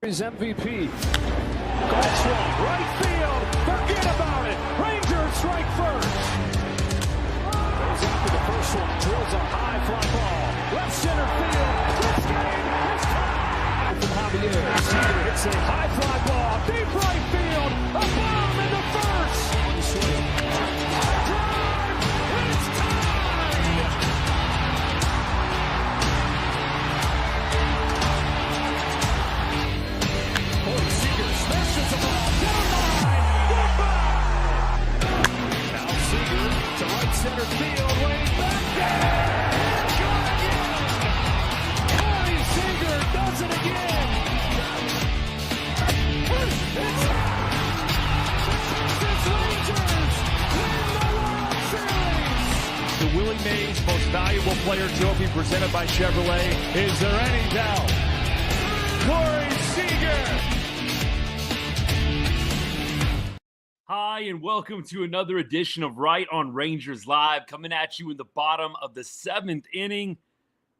His MVP. Goal swung, right field. Forget about it. Rangers strike first. Goes after the first one. Drills a high fly ball. Left center field. This game is tied. From Javier. Seager hits a high fly ball. Deep right field. A bomb in the first. One swing. High drive. It's tied. Seager smashes the ball down the line. Goodbye. Now Seager to right center field. Way back there. Gone again. Corey Seager does it again. It's Rangers win the World Series. The Willie Mays Most Valuable Player Trophy presented by Chevrolet. Is there any doubt? Corey Seager. Hi, and welcome to another edition of Right on Rangers Live, coming at you in the bottom of the seventh inning.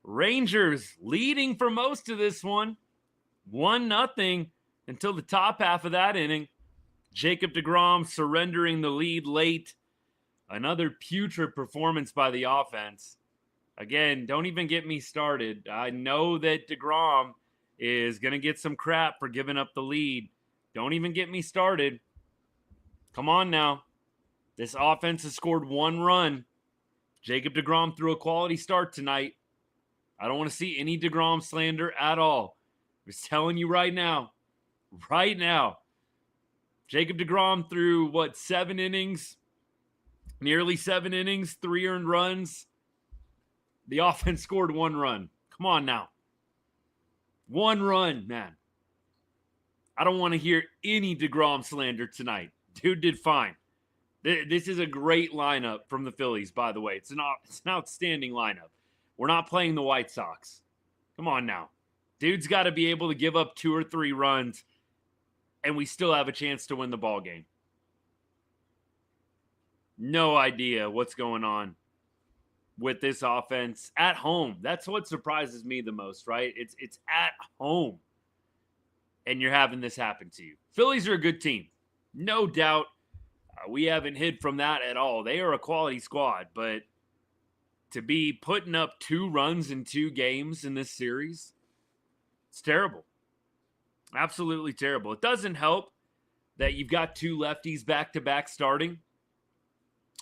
Rangers leading for most of this one, 1-0 until the top half of that inning. Jacob deGrom surrendering the lead late. Another putrid performance by the offense. Again, don't even get me started. I know that deGrom is going to get some crap for giving up the lead. Don't even get me started. Come on now. This offense has scored one run. Jacob deGrom threw a quality start tonight. I don't want to see any deGrom slander at all. I'm just telling you right now. Right now. Jacob deGrom threw, 7 innings? Nearly 7 innings, 3 earned runs. The offense scored 1 run. Come on now. 1 run, man. I don't want to hear any deGrom slander tonight. Dude did fine. This is a great lineup from the Phillies, by the way. It's an outstanding lineup. We're not playing the White Sox. Come on now. Dude's got to be able to give up 2 or 3 runs, and we still have a chance to win the ball game. No idea what's going on with this offense at home. That's what surprises me the most, right? It's at home, and you're having this happen to you. Phillies are a good team. No doubt. We haven't hid from that at all. They are a quality squad, but to be putting up 2 runs in 2 games in this series, it's terrible. Absolutely terrible. It doesn't help that you've got 2 lefties back-to-back starting.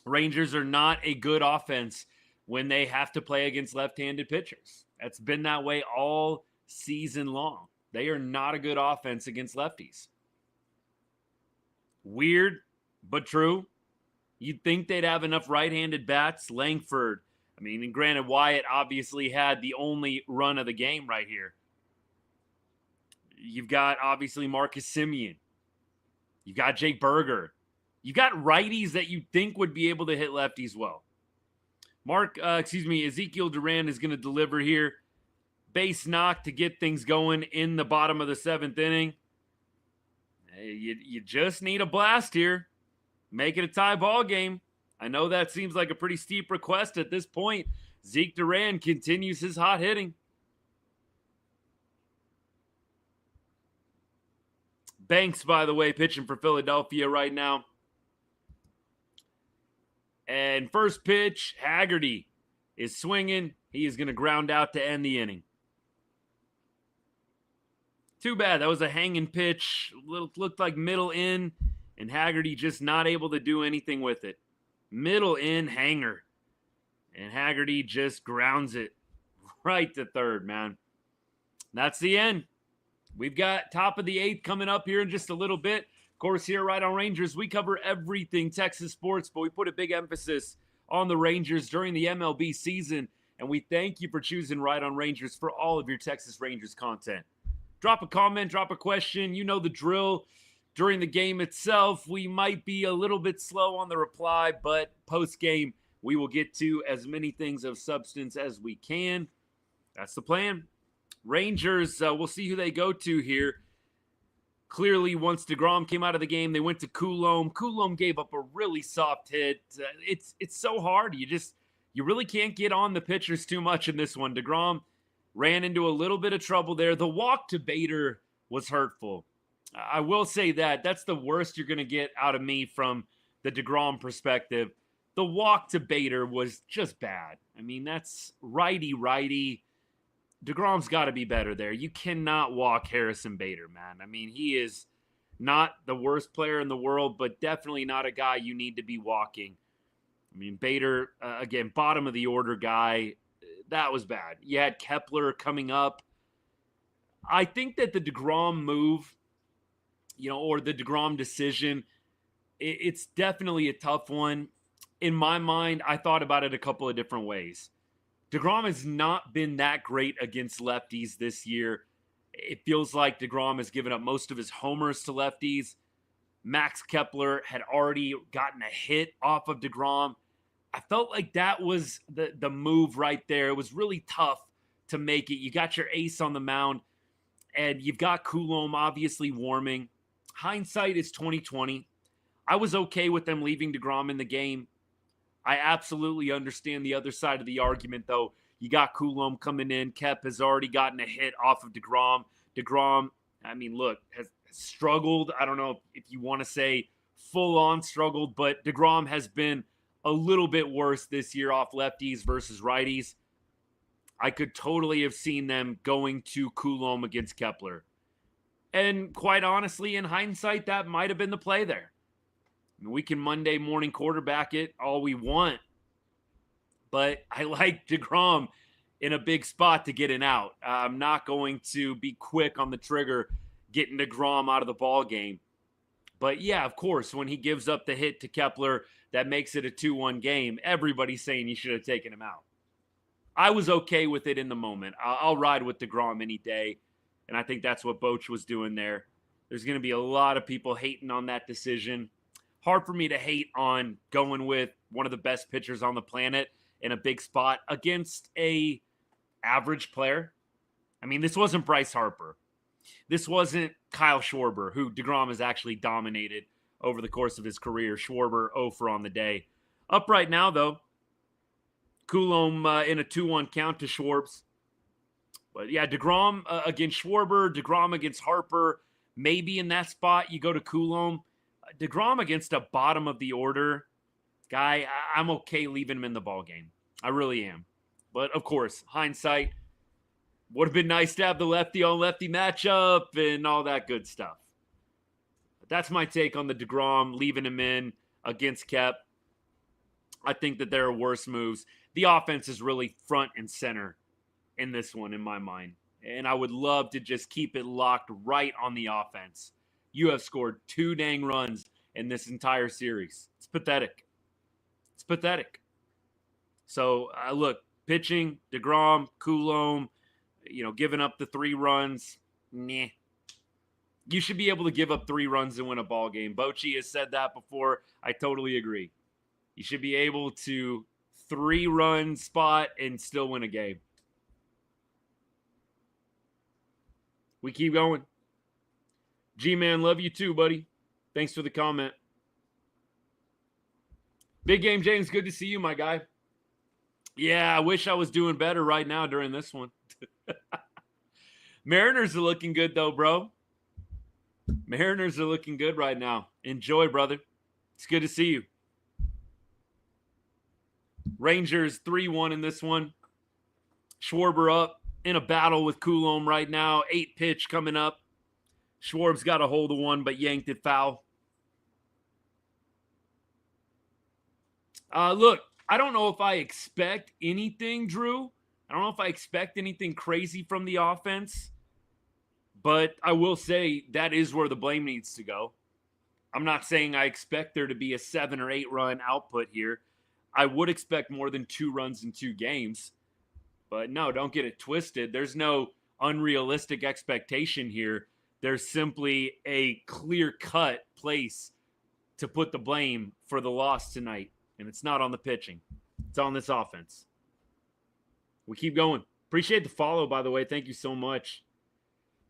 Rangers are not a good offense when they have to play against left-handed pitchers. That's been that way all season long. They are not a good offense against lefties. Weird, but true. You'd think they'd have enough right-handed bats. Langford, and granted, Wyatt obviously had the only run of the game right here. You've got, obviously, Marcus Semien. You've got Jake Berger. You've got righties that you think would be able to hit lefties well. Ezekiel Duran is going to deliver here. Base knock to get things going in the bottom of the 7th inning. You just need a blast here. Make it a tie ball game. I know that seems like a pretty steep request at this point. Zeke Duran continues his hot hitting. Banks, by the way, pitching for Philadelphia right now. And first pitch, Haggerty is swinging. He is going to ground out to end the inning. Too bad. That was a hanging pitch. Looked like middle in, and Haggerty just not able to do anything with it. Middle in hanger. And Haggerty just grounds it right to third, man. That's the end. We've got top of the 8th coming up here in just a little bit. Of course, here Right on Rangers, we cover everything Texas sports, but we put a big emphasis on the Rangers during the MLB season, and we thank you for choosing Right on Rangers for all of your Texas Rangers content. Drop a comment, drop a question. You know the drill. During the game itself, we might be a little bit slow on the reply, but post-game, we will get to as many things of substance as we can. That's the plan. Rangers, we'll see who they go to here. Clearly, once deGrom came out of the game, they went to Coulomb. Coulomb gave up a really soft hit. It's so hard. You really can't get on the pitchers too much in this one. deGrom ran into a little bit of trouble there. The walk to Bader was hurtful. I will say that's the worst you're going to get out of me from the deGrom perspective. The walk to Bader was just bad. I mean, that's righty. deGrom's got to be better there. You cannot walk Harrison Bader, man. I mean, he is not the worst player in the world, but definitely not a guy you need to be walking. I mean, Bader, again, bottom of the order guy, that was bad. You had Kepler coming up. I think that the deGrom move, or the deGrom decision, it's definitely a tough one. In my mind, I thought about it a couple of different ways. deGrom has not been that great against lefties this year. It feels like deGrom has given up most of his homers to lefties. Max Kepler had already gotten a hit off of deGrom. I felt like that was the move right there. It was really tough to make it. You got your ace on the mound, and you've got Coulomb obviously warming. Hindsight is 2020. I was okay with them leaving deGrom in the game. I absolutely understand the other side of the argument, though. You got Coulomb coming in. Kep has already gotten a hit off of deGrom. deGrom, I mean, look, has struggled. I don't know if you want to say full-on struggled, but deGrom has been a little bit worse this year off lefties versus righties. I could totally have seen them going to Coulomb against Kepler. And quite honestly, in hindsight, that might have been the play there. I mean, we can Monday morning quarterback it all we want, but I like deGrom in a big spot to get an out. I'm not going to be quick on the trigger getting deGrom out of the ball game. But yeah, of course, when he gives up the hit to Kepler, that makes it a 2-1 game. Everybody's saying you should have taken him out. I was okay with it in the moment. I'll ride with deGrom any day, and I think that's what Boch was doing there. There's going to be a lot of people hating on that decision. Hard for me to hate on going with one of the best pitchers on the planet in a big spot against a average player. I mean, this wasn't Bryce Harper. This wasn't Kyle Schwarber, who deGrom has actually dominated over the course of his career. Schwarber 0 for on the day. Up right now, though, Coulomb in a 2-1 count to Schwarbs. But yeah, deGrom against Schwarber, deGrom against Harper. Maybe in that spot you go to Coulomb. deGrom against a bottom of the order guy, I'm okay leaving him in the ball game. I really am. But of course, hindsight, would have been nice to have the lefty on lefty matchup and all that good stuff. But that's my take on the deGrom, leaving him in against Kep. I think that there are worse moves. The offense is really front and center in this one, in my mind. And I would love to just keep it locked right on the offense. You have scored 2 dang runs in this entire series. It's pathetic. It's pathetic. So, look, pitching, deGrom, Coulomb, giving up the 3 runs, nah. You should be able to give up 3 runs and win a ball game. Bochy has said that before. I totally agree. You should be able to 3-run spot and still win a game. We keep going. G-Man, love you too, buddy. Thanks for the comment. Big Game James, good to see you, my guy. Yeah, I wish I was doing better right now during this one. Mariners are looking good, though, bro. Mariners are looking good right now. Enjoy, brother. It's good to see you. Rangers 3-1 in this one. Schwarber up in a battle with Coulomb right now. 8 pitch coming up. Schwarb's got a hold of one, but yanked it foul. Look, I don't know if I expect anything, Drew. I don't know if I expect anything crazy from the offense. But I will say that is where the blame needs to go. I'm not saying I expect there to be a 7 or 8 run output here. I would expect more than 2 runs in 2 games. But no, don't get it twisted. There's no unrealistic expectation here. There's simply a clear-cut place to put the blame for the loss tonight. And it's not on the pitching. It's on this offense. We keep going. Appreciate the follow, by the way. Thank you so much.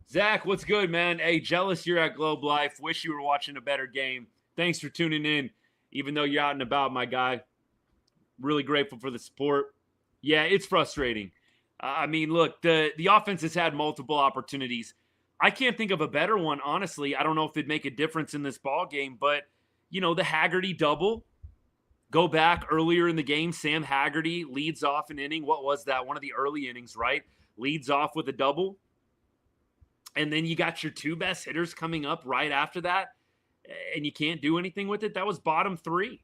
Zach, what's good, man? Hey, jealous you're at Globe Life. Wish you were watching a better game. Thanks for tuning in, even though you're out and about, my guy. Really grateful for the support. Yeah, it's frustrating. I mean, look, the offense has had multiple opportunities I can't think of a better one, honestly. I don't know if it'd make a difference in this ball game, but the Haggerty double. Go back earlier in the game, Sam Haggerty leads off an inning. What was that? One of the early innings, right? Leads off with a double. And then you got your two best hitters coming up right after that, and you can't do anything with it. That was bottom 3.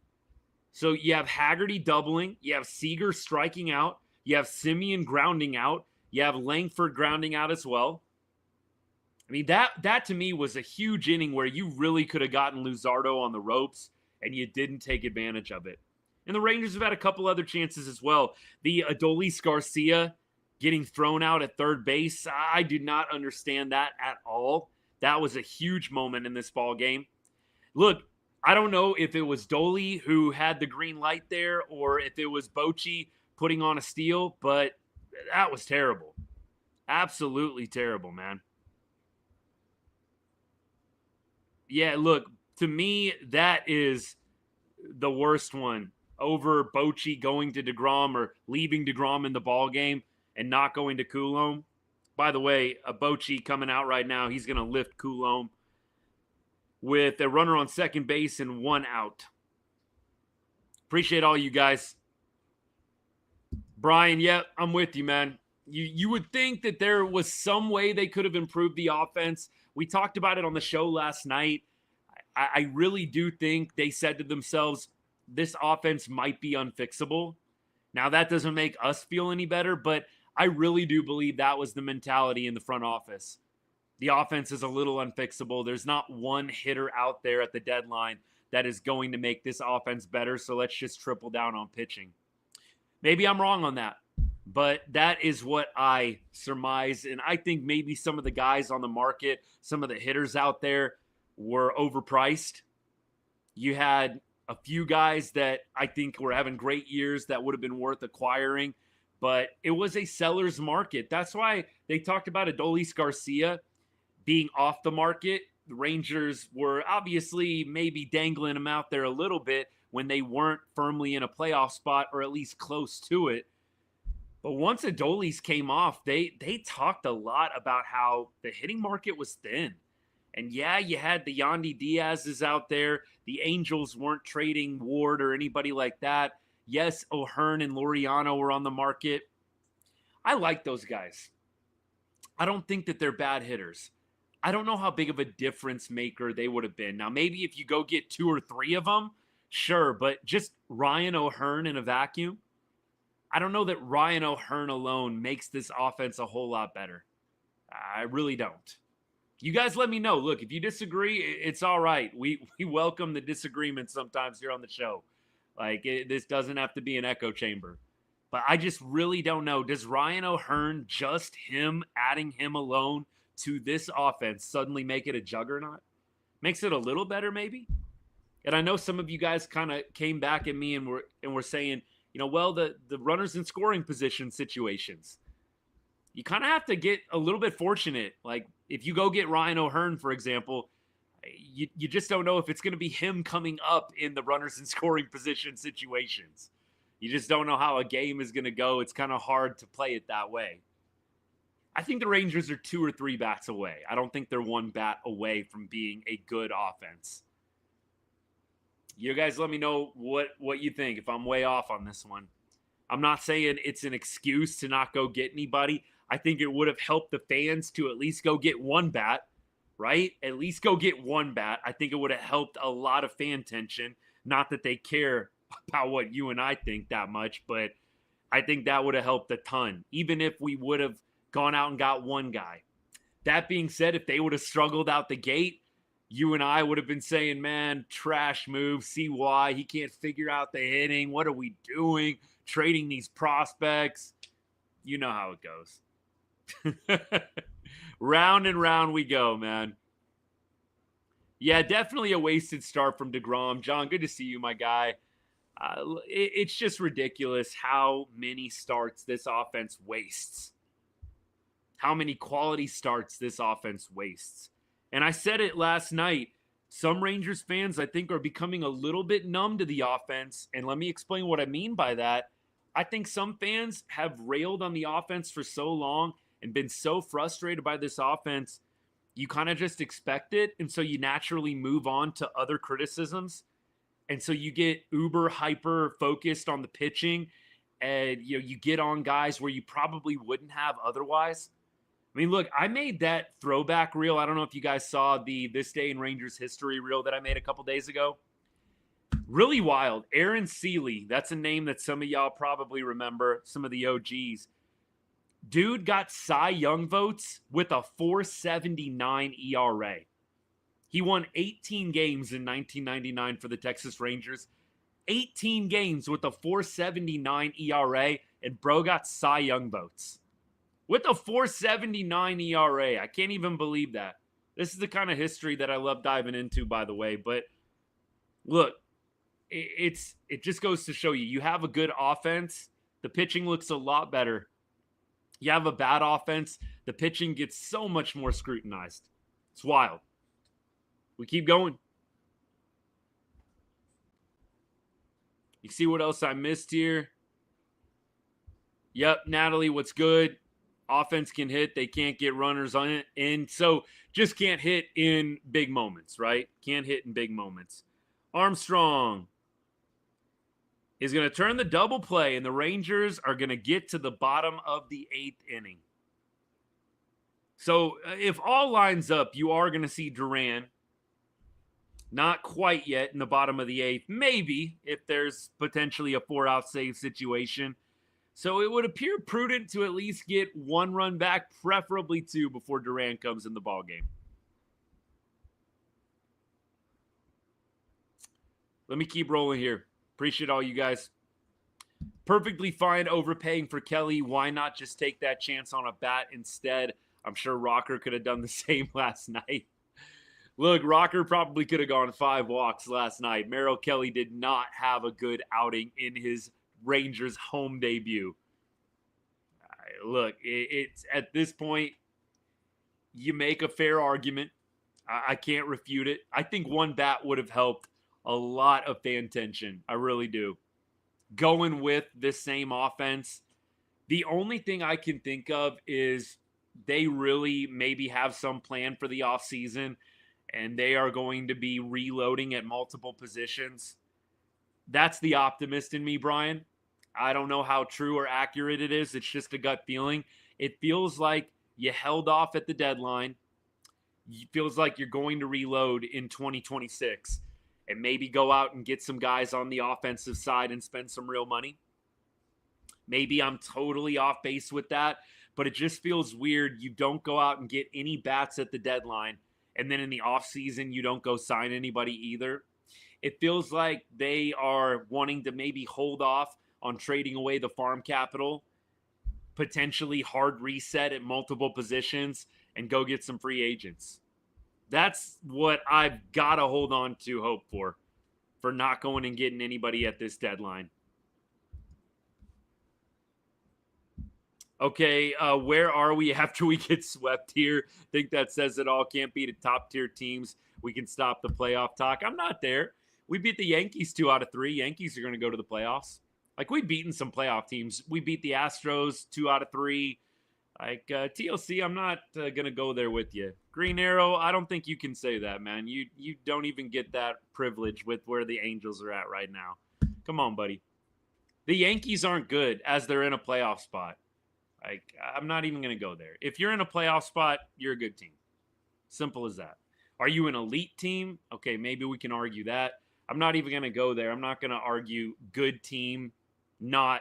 So you have Haggerty doubling, you have Seager striking out, you have Simeon grounding out, you have Langford grounding out as well. I mean, that to me was a huge inning where you really could have gotten Luzardo on the ropes, and you didn't take advantage of it. And the Rangers have had a couple other chances as well. The Adolis Garcia getting thrown out at third base, I do not understand that at all. That was a huge moment in this ball game. Look, I don't know if it was Dolly who had the green light there or if it was Bochy putting on a steal, but that was terrible. Absolutely terrible, man. Yeah, look, to me, that is the worst one over Bochy going to deGrom or leaving deGrom in the ball game and not going to Coulomb. By the way, Bochy coming out right now, he's going to lift Coulomb with a runner on second base and 1 out. Appreciate all you guys. Brian, yeah, I'm with you, man. You would think that there was some way they could have improved the offense. We talked about it on the show last night. I really do think they said to themselves, this offense might be unfixable. Now, that doesn't make us feel any better, but I really do believe that was the mentality in the front office. The offense is a little unfixable. There's not one hitter out there at the deadline that is going to make this offense better, so let's just triple down on pitching. Maybe I'm wrong on that, but that is what I surmise, and I think maybe some of the guys on the market, some of the hitters out there were overpriced. You had a few guys that I think were having great years that would have been worth acquiring, but it was a seller's market. That's why they talked about Adolis Garcia being off the market. The Rangers were obviously maybe dangling him out there a little bit when they weren't firmly in a playoff spot or at least close to it. But once Adolis came off, they talked a lot about how the hitting market was thin. And yeah, you had the Yandy Diaz's out there. The Angels weren't trading Ward or anybody like that. Yes, O'Hearn and Laureano were on the market. I like those guys. I don't think that they're bad hitters. I don't know how big of a difference maker they would have been. Now, maybe if you go get 2 or 3 of them, sure, but just Ryan O'Hearn in a vacuum, I don't know that Ryan O'Hearn alone makes this offense a whole lot better. I really don't. You guys let me know. Look, if you disagree, it's all right. We welcome the disagreement sometimes here on the show. Like, this doesn't have to be an echo chamber. But I just really don't know. Does Ryan O'Hearn, just him, adding him alone to this offense, suddenly make it a juggernaut? Makes it a little better, maybe? And I know some of you guys kind of came back at me and were saying, well, the runners in scoring position situations. You kind of have to get a little bit fortunate. Like, if you go get Ryan O'Hearn, for example, you just don't know if it's going to be him coming up in the runners in scoring position situations. You just don't know how a game is going to go. It's kind of hard to play it that way. I think the Rangers are 2 or 3 bats away. I don't think they're 1 bat away from being a good offense. You guys let me know what you think, if I'm way off on this one. I'm not saying it's an excuse to not go get anybody. I think it would have helped the fans to at least go get 1 bat, right? At least go get 1 bat. I think it would have helped a lot of fan tension. Not that they care about what you and I think that much, but I think that would have helped a ton, even if we would have gone out and got 1 guy. That being said, if they would have struggled out the gate, you and I would have been saying, man, trash move, see why, he can't figure out the hitting, what are we doing, trading these prospects? You know how it goes. Round and round we go, man. Yeah, definitely a wasted start from deGrom. John, good to see you, my guy. It's just ridiculous how many starts this offense wastes. How many quality starts this offense wastes. And I said it last night. Some Rangers fans, I think, are becoming a little bit numb to the offense. And let me explain what I mean by that. I think some fans have railed on the offense for so long and been so frustrated by this offense you kind of just expect it. And so you naturally move on to other criticisms. And so you get uber hyper focused on the pitching, and you get on guys where you probably wouldn't have otherwise. I mean, look, I made that throwback reel. I don't know if you guys saw the This Day in Rangers History reel that I made a couple days ago. Really wild. Aaron Seeley, that's a name that some of y'all probably remember, some of the OGs. Dude got Cy Young votes with a 4.79 ERA. He won 18 games in 1999 for the Texas Rangers. 18 games with a 4.79 ERA, and bro got Cy Young votes. With a 4.79 ERA. I can't even believe that. This is the kind of history that I love diving into, by the way. But look, it just goes to show you have a good offense. The pitching looks a lot better. You have a bad offense, the pitching gets so much more scrutinized. It's wild. We keep going. You see what else I missed here? Yep, Natalie, what's good? Offense can hit. They can't get runners on it. And so just can't hit in big moments, right? Can't hit in big moments. Armstrong is going to turn the double play, and the Rangers are going to get to the bottom of the 8th inning. So if all lines up, you are going to see Duran. Not quite yet in the bottom of the 8th. Maybe if there's potentially a 4-out save situation. So it would appear prudent to at least get 1 run back, preferably 2, before Duran comes in the ballgame. Let me keep rolling here. Appreciate all you guys. Perfectly fine overpaying for Kelly. Why not just take that chance on a bat instead? I'm sure Rocker could have done the same last night. Look, Rocker probably could have gone 5 walks last night. Merrill Kelly did not have a good outing in his Rangers home debut. Look, it's at this point, you make a fair argument. I can't refute it. I think 1 bat would have helped a lot of fan tension. I really do. Going with this same offense, the only thing I can think of is they really maybe have some plan for the offseason, and they are going to be reloading at multiple positions. That's the optimist in me, Brian. I don't know how true or accurate it is. It's just a gut feeling. It feels like you held off at the deadline. It feels like you're going to reload in 2026 and maybe go out and get some guys on the offensive side and spend some real money. Maybe I'm totally off base with that, but it just feels weird. You don't go out and get any bats at the deadline, and then in the offseason, you don't go sign anybody either. It feels like they are wanting to maybe hold off on trading away the farm capital, potentially hard reset at multiple positions, and go get some free agents. That's what I've got to hold on to hope for not going and getting anybody at this deadline. Okay, where are we after we get swept here? Think that says it all. Can't beat a top-tier teams. We can stop the playoff talk. I'm not there. We beat the Yankees 2 out of 3. Yankees are going to go to the playoffs. Like, we've beaten some playoff teams. We beat the Astros 2 out of 3. Like, TLC, I'm not going to go there with you. Green Arrow, I don't think you can say that, man. You don't even get that privilege with where the Angels are at right now. Come on, buddy. The Yankees aren't good as they're in a playoff spot. Like, I'm not even going to go there. If you're in a playoff spot, you're a good team. Simple as that. Are you an elite team? Okay, maybe we can argue that. I'm not even going to go there. I'm not going to argue good team, not,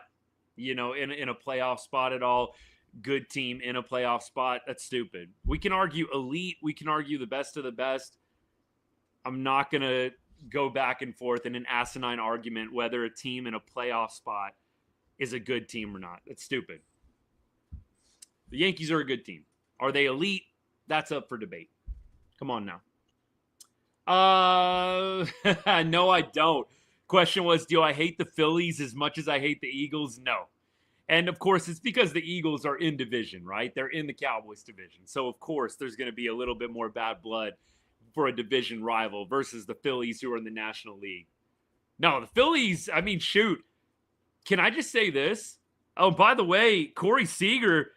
in a playoff spot at all. Good team in a playoff spot. That's stupid. We can argue elite. We can argue the best of the best. I'm not going to go back and forth in an asinine argument whether a team in a playoff spot is a good team or not. That's stupid. The Yankees are a good team. Are they elite? That's up for debate. Come on now. No, I don't. Question was, do I hate the Phillies as much as I hate the Eagles? No. And, of course, it's because the Eagles are in division, right? They're in the Cowboys division. So, of course, there's going to be a little bit more bad blood for a division rival versus the Phillies who are in the National League. No, the Phillies, I mean, shoot. Can I just say this? Oh, by the way, Corey Seager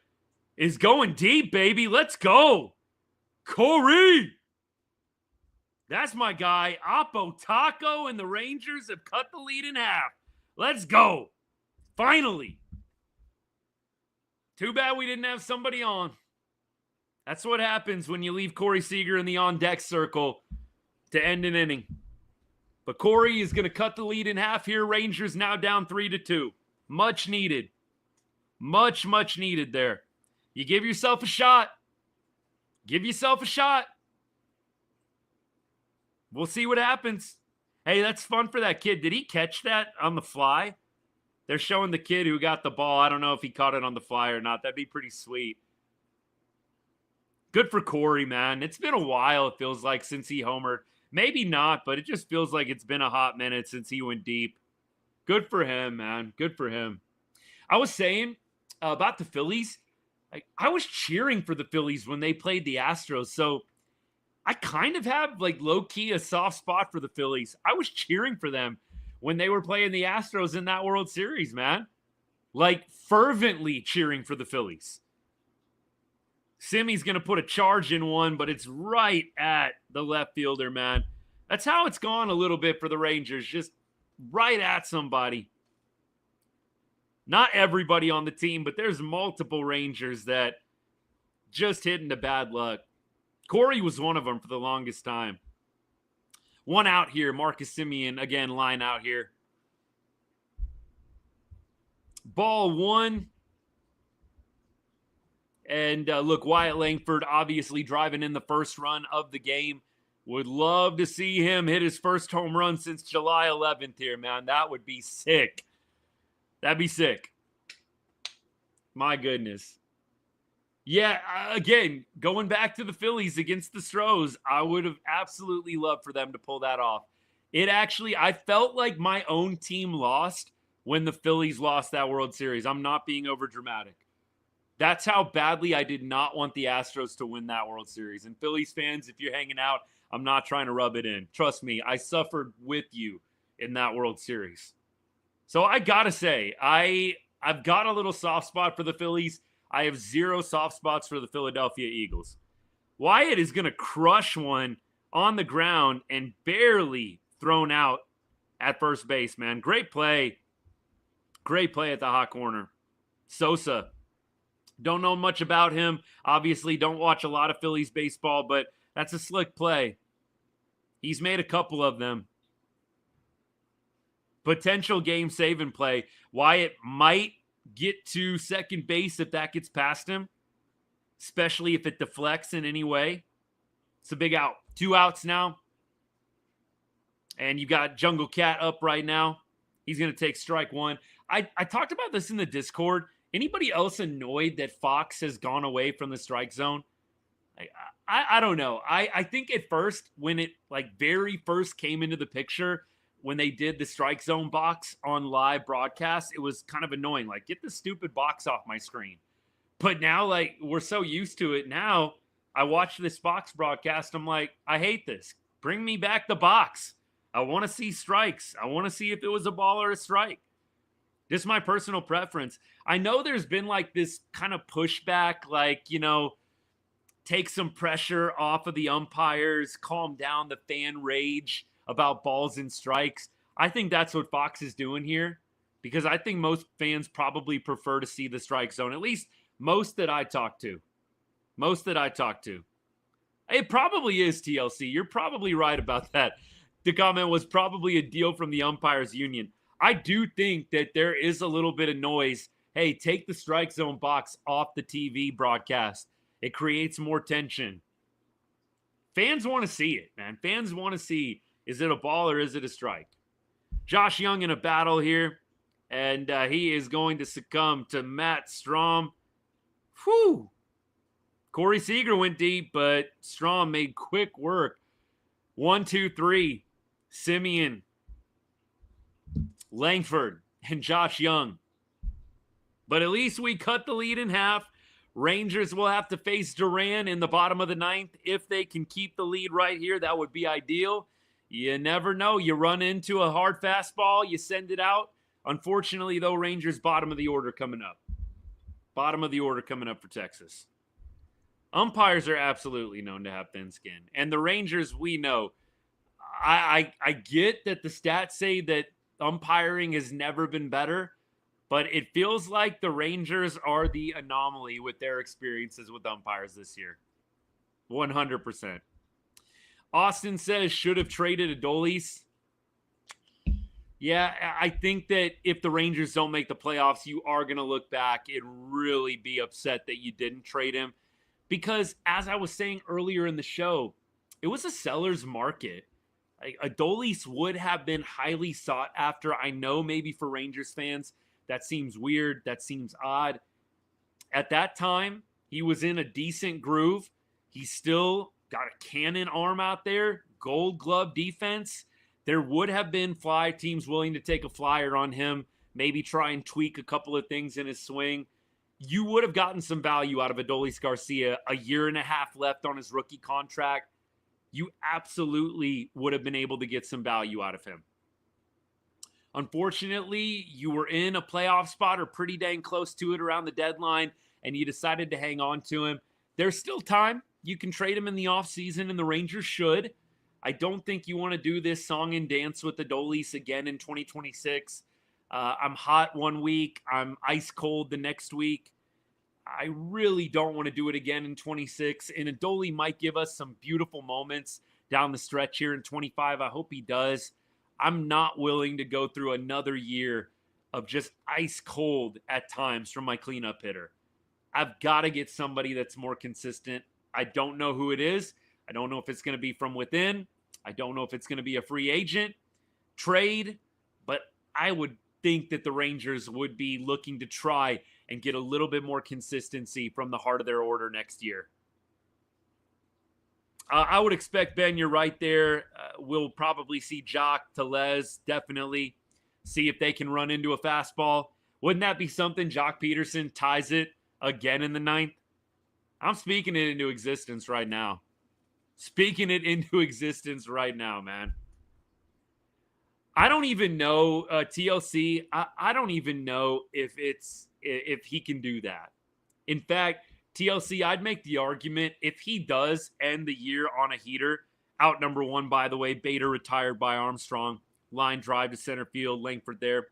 is going deep, baby. Let's go. Corey! That's my guy. Oppo Taco and the Rangers have cut the lead in half. Let's go. Finally. Too bad we didn't have somebody on. That's what happens when you leave Corey Seager in the on-deck circle to end an inning. But Corey is going to cut the lead in half here. Rangers now down 3-2. Much needed. Much needed there. You give yourself a shot. Give yourself a shot. We'll see what happens. Hey, that's fun for that kid. Did he catch that on the fly? They're showing the kid who got the ball. I don't know if he caught it on the fly or not. That'd be pretty sweet. Good for Corey, man. It's been a while, it feels like, since he homered. Maybe not, but it just feels like it's been a hot minute since he went deep. Good for him, man. Good for him. I was saying about the Phillies, I was cheering for the Phillies when they played the Astros, so I kind of have, like, low-key a soft spot for the Phillies. I was cheering for them when they were playing the Astros in that World Series, man. Like, fervently cheering for the Phillies. Simmy's going to put a charge in one, but it's right at the left fielder, man. That's how it's gone a little bit for the Rangers, just right at somebody. Not everybody on the team, but there's multiple Rangers that just hit into bad luck. Corey was one of them for the longest time. One out here. Marcus Semien, again, line out here. Ball one. And look, Wyatt Langford obviously driving in the first run of the game. Would love to see him hit his first home run since July 11th here, man. That would be sick. That'd be sick. My goodness. Yeah, again, going back to the Phillies against the Stros, I would have absolutely loved for them to pull that off. I felt like my own team lost when the Phillies lost that World Series. I'm not being overdramatic. That's how badly I did not want the Astros to win that World Series. And Phillies fans, if you're hanging out, I'm not trying to rub it in. Trust me, I suffered with you in that World Series. So I got to say, I've got a little soft spot for the Phillies. I have zero soft spots for the Philadelphia Eagles. Wyatt is going to crush one on the ground and barely thrown out at first base, man. Great play. Great play at the hot corner. Sosa. Don't know much about him. Obviously, don't watch a lot of Phillies baseball, but that's a slick play. He's made a couple of them. Potential game-saving play. Wyatt might get to second base if that gets past him, especially if it deflects in any way. It's a big out. 2 outs now. And you got Jungle Cat up right now. He's going to take strike one. I talked about this in the Discord. Anybody else annoyed that Fox has gone away from the strike zone? I don't know. I think at first, when it very first came into the picture, when they did the strike zone box on live broadcast, it was kind of annoying. Like, get the stupid box off my screen. But now, we're so used to it. Now, I watch this box broadcast. I'm like, I hate this. Bring me back the box. I want to see strikes. I want to see if it was a ball or a strike. Just my personal preference. I know there's been this kind of pushback, take some pressure off of the umpires, calm down the fan rage about balls and strikes. I think that's what Fox is doing here, because I think most fans probably prefer to see the strike zone, at least most that I talk to. It probably is, TLC. You're probably right about that. The comment was probably a deal from the umpires union. I do think that there is a little bit of noise. Hey, take the strike zone box off the TV broadcast. It creates more tension. Fans want to see it, man. Fans want to see, is it a ball or is it a strike? Josh Young in a battle here, and he is going to succumb to Matt Strahm. Whew. Corey Seager went deep, but Strahm made quick work. 1, 2, 3. Semien, Langford, and Josh Young. But at least we cut the lead in half. Rangers will have to face Duran in the bottom of the 9th. If they can keep the lead right here, that would be ideal. You never know. You run into a hard fastball, you send it out. Unfortunately, though, Rangers bottom of the order coming up. Bottom of the order coming up for Texas. Umpires are absolutely known to have thin skin. And the Rangers, we know. I get that the stats say that umpiring has never been better, but it feels like the Rangers are the anomaly with their experiences with umpires this year. 100%. Austin says, should have traded Adolis. Yeah, I think that if the Rangers don't make the playoffs, you are going to look back and really be upset that you didn't trade him. Because as I was saying earlier in the show, it was a seller's market. Adolis would have been highly sought after. I know maybe for Rangers fans, that seems weird. That seems odd. At that time, he was in a decent groove. He still got a cannon arm out there, gold glove defense. There would have been fly teams willing to take a flyer on him, maybe try and tweak a couple of things in his swing. You would have gotten some value out of Adolis Garcia. A year and a half left on his rookie contract. You absolutely would have been able to get some value out of him. Unfortunately, you were in a playoff spot or pretty dang close to it around the deadline, and you decided to hang on to him. There's still time. You can trade him in the offseason, and the Rangers should. I don't think you want to do this song and dance with Adolis again in 2026. I'm hot one week. I'm ice cold the next week. I really don't want to do it again in 26. And Adolis might give us some beautiful moments down the stretch here in 25. I hope he does. I'm not willing to go through another year of just ice cold at times from my cleanup hitter. I've got to get somebody that's more consistent. I don't know who it is. I don't know if it's going to be from within. I don't know if it's going to be a free agent trade, but I would think that the Rangers would be looking to try and get a little bit more consistency from the heart of their order next year. I would expect, Ben, you're right there. We'll probably see Jock, Tellez, definitely see if they can run into a fastball. Wouldn't that be something? Jock Peterson ties it again in the ninth. I'm speaking it into existence right now. Man. I don't even know, TLC, I don't even know if he can do that. In fact, TLC, I'd make the argument if he does end the year on a heater, out number one, by the way, Bader retired by Armstrong, line drive to center field, Langford there.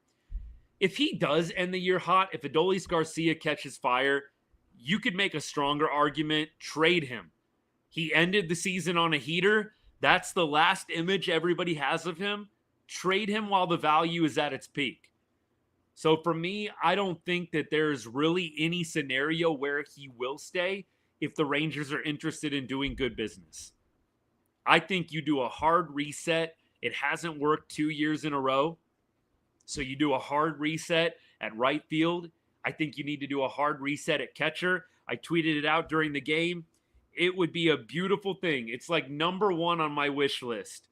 If he does end the year hot, if Adolis Garcia catches fire, you could make a stronger argument, trade him. He ended the season on a heater. That's the last image everybody has of him. Trade him while the value is at its peak. So for me, I don't think that there's really any scenario where he will stay if the Rangers are interested in doing good business. I think you do a hard reset. It hasn't worked 2 years in a row. So you do a hard reset at right field. I think you need to do a hard reset at catcher. I tweeted it out during the game. It would be a beautiful thing. It's like number one on my wish list.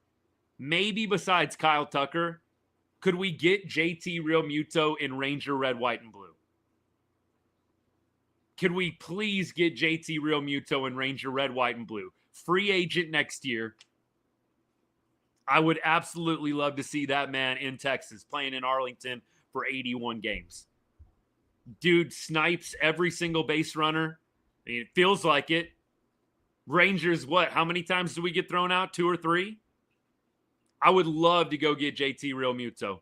Maybe besides Kyle Tucker, could we get JT Realmuto in Ranger red, white, and blue? Could we please get JT Realmuto in Ranger red, white, and blue? Free agent next year. I would absolutely love to see that man in Texas playing in Arlington for 81 games. Dude snipes every single base runner. I mean, it feels like it. Rangers, what? How many times do we get thrown out? 2 or 3? I would love to go get JT Realmuto.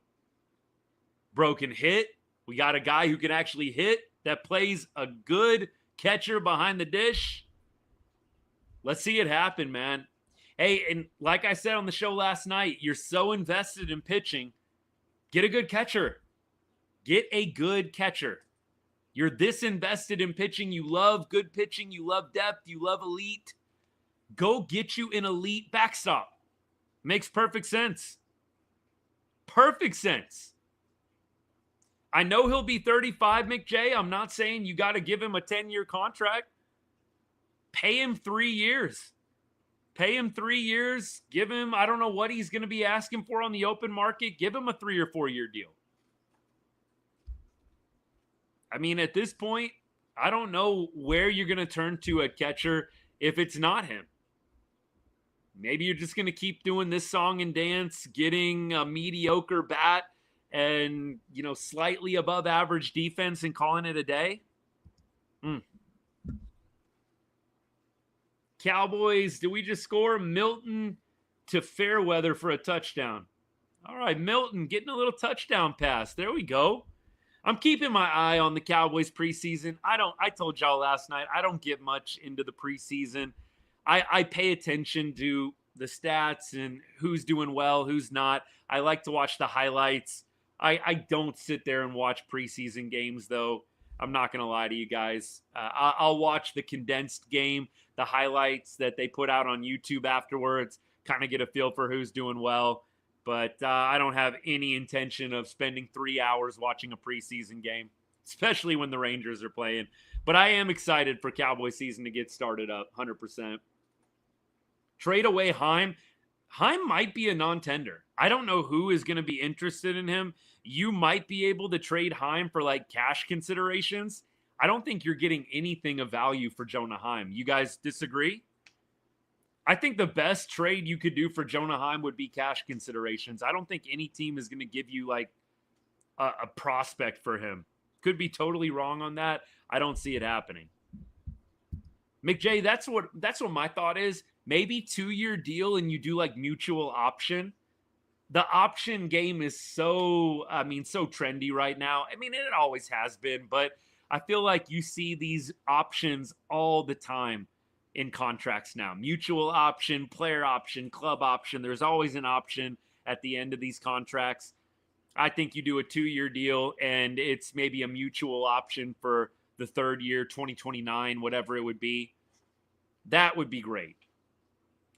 Broken hit. We got a guy who can actually hit that plays a good catcher behind the dish. Let's see it happen, man. Hey, and like I said on the show last night, you're so invested in pitching. Get a good catcher. Get a good catcher. You're this invested in pitching. You love good pitching. You love depth. You love elite. Go get you an elite backstop. Makes perfect sense. Perfect sense. I know he'll be 35, McJ. I'm not saying you got to give him a 10-year contract. Pay him 3 years. Pay him 3 years. Give him, I don't know what he's going to be asking for on the open market. Give him a 3 or 4 year deal. I mean, at this point, I don't know where you're going to turn to a catcher if it's not him. Maybe you're just going to keep doing this song and dance, getting a mediocre bat and, slightly above average defense and calling it a day. Cowboys, do we just score? Milton to Fairweather for a touchdown. All right, Milton getting a little touchdown pass. There we go. I'm keeping my eye on the Cowboys preseason. I told y'all last night, I don't get much into the preseason. I pay attention to the stats and who's doing well, who's not. I like to watch the highlights. I don't sit there and watch preseason games, though. I'm not going to lie to you guys. I'll watch the condensed game, the highlights that they put out on YouTube afterwards, kind of get a feel for who's doing well. But I don't have any intention of spending 3 hours watching a preseason game, especially when the Rangers are playing. But I am excited for Cowboy season to get started up, 100%. Trade away Heim. Heim might be a non-tender. I don't know who is going to be interested in him. You might be able to trade Heim for like cash considerations. I don't think you're getting anything of value for Jonah Heim. You guys disagree? I think the best trade you could do for Jonah Heim would be cash considerations. I don't think any team is going to give you like a prospect for him. Could be totally wrong on that. I don't see it happening. McJay, that's what my thought is. Maybe 2-year deal and you do like mutual option. The option game is so trendy right now. I mean, it always has been, but I feel like you see these options all the time in contracts now. Mutual option, player option, club option. There's always an option at the end of these contracts. I think you do a 2-year deal and it's maybe a mutual option for the 3rd year, 2029, whatever it would be. That would be great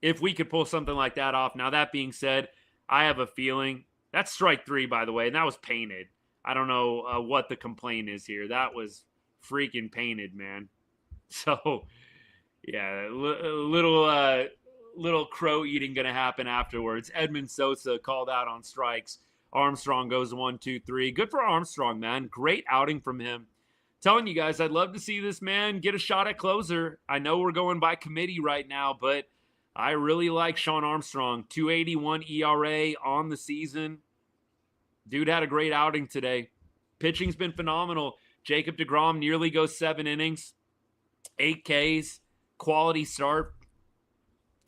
if we could pull something like that off. Now, that being said, I have a feeling that's strike 3, by the way, and that was painted. I don't know what the complaint is here. That was freaking painted, man. So, yeah, little crow eating going to happen afterwards. Edmund Sosa called out on strikes. Armstrong goes 1, 2, 3. Good for Armstrong, man. Great outing from him. Telling you guys, I'd love to see this man get a shot at closer. I know we're going by committee right now, but I really like Sean Armstrong. 2.81 ERA on the season. Dude had a great outing today. Pitching's been phenomenal. Jacob deGrom nearly goes 7 innings, 8 Ks, quality start,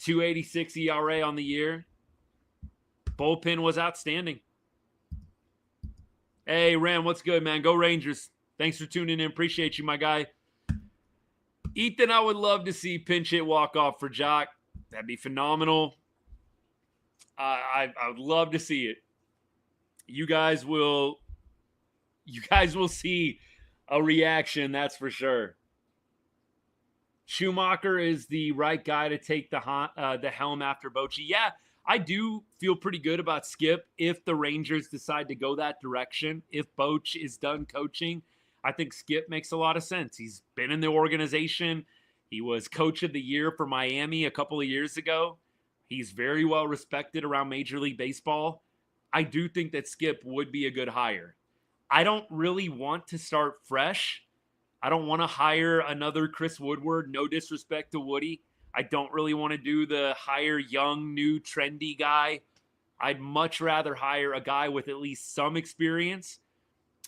2.86 ERA on the year. Bullpen was outstanding. Hey, Ram, what's good, man? Go Rangers. Thanks for tuning in. Appreciate you, my guy. Ethan, I would love to see pinch hit walk off for Jock. That'd be phenomenal. I would love to see it. You guys will see a reaction, that's for sure. Schumacher is the right guy to take the helm after Bochy. Yeah, I do feel pretty good about Skip if the Rangers decide to go that direction. If Boch is done coaching, I think Skip makes a lot of sense. He's been in the organization. He was coach of the year for Miami a couple of years ago. He's very well respected around Major League Baseball. I do think that Skip would be a good hire. I don't really want to start fresh. I don't want to hire another Chris Woodward. No disrespect to Woody. I don't really want to do the hire young, new, trendy guy. I'd much rather hire a guy with at least some experience.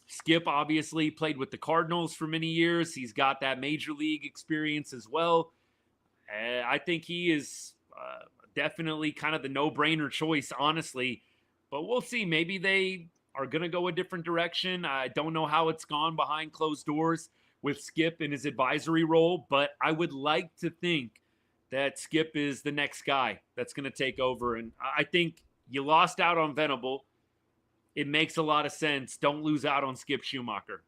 Skip obviously played with the Cardinals for many years. He's got that major league experience as well. I think he is definitely kind of the no-brainer choice, honestly. But we'll see. Maybe they are going to go a different direction. I don't know how it's gone behind closed doors with Skip in his advisory role, but I would like to think that Skip is the next guy that's going to take over. And I think you lost out on Venable. It makes a lot of sense. Don't lose out on Skip Schumacher.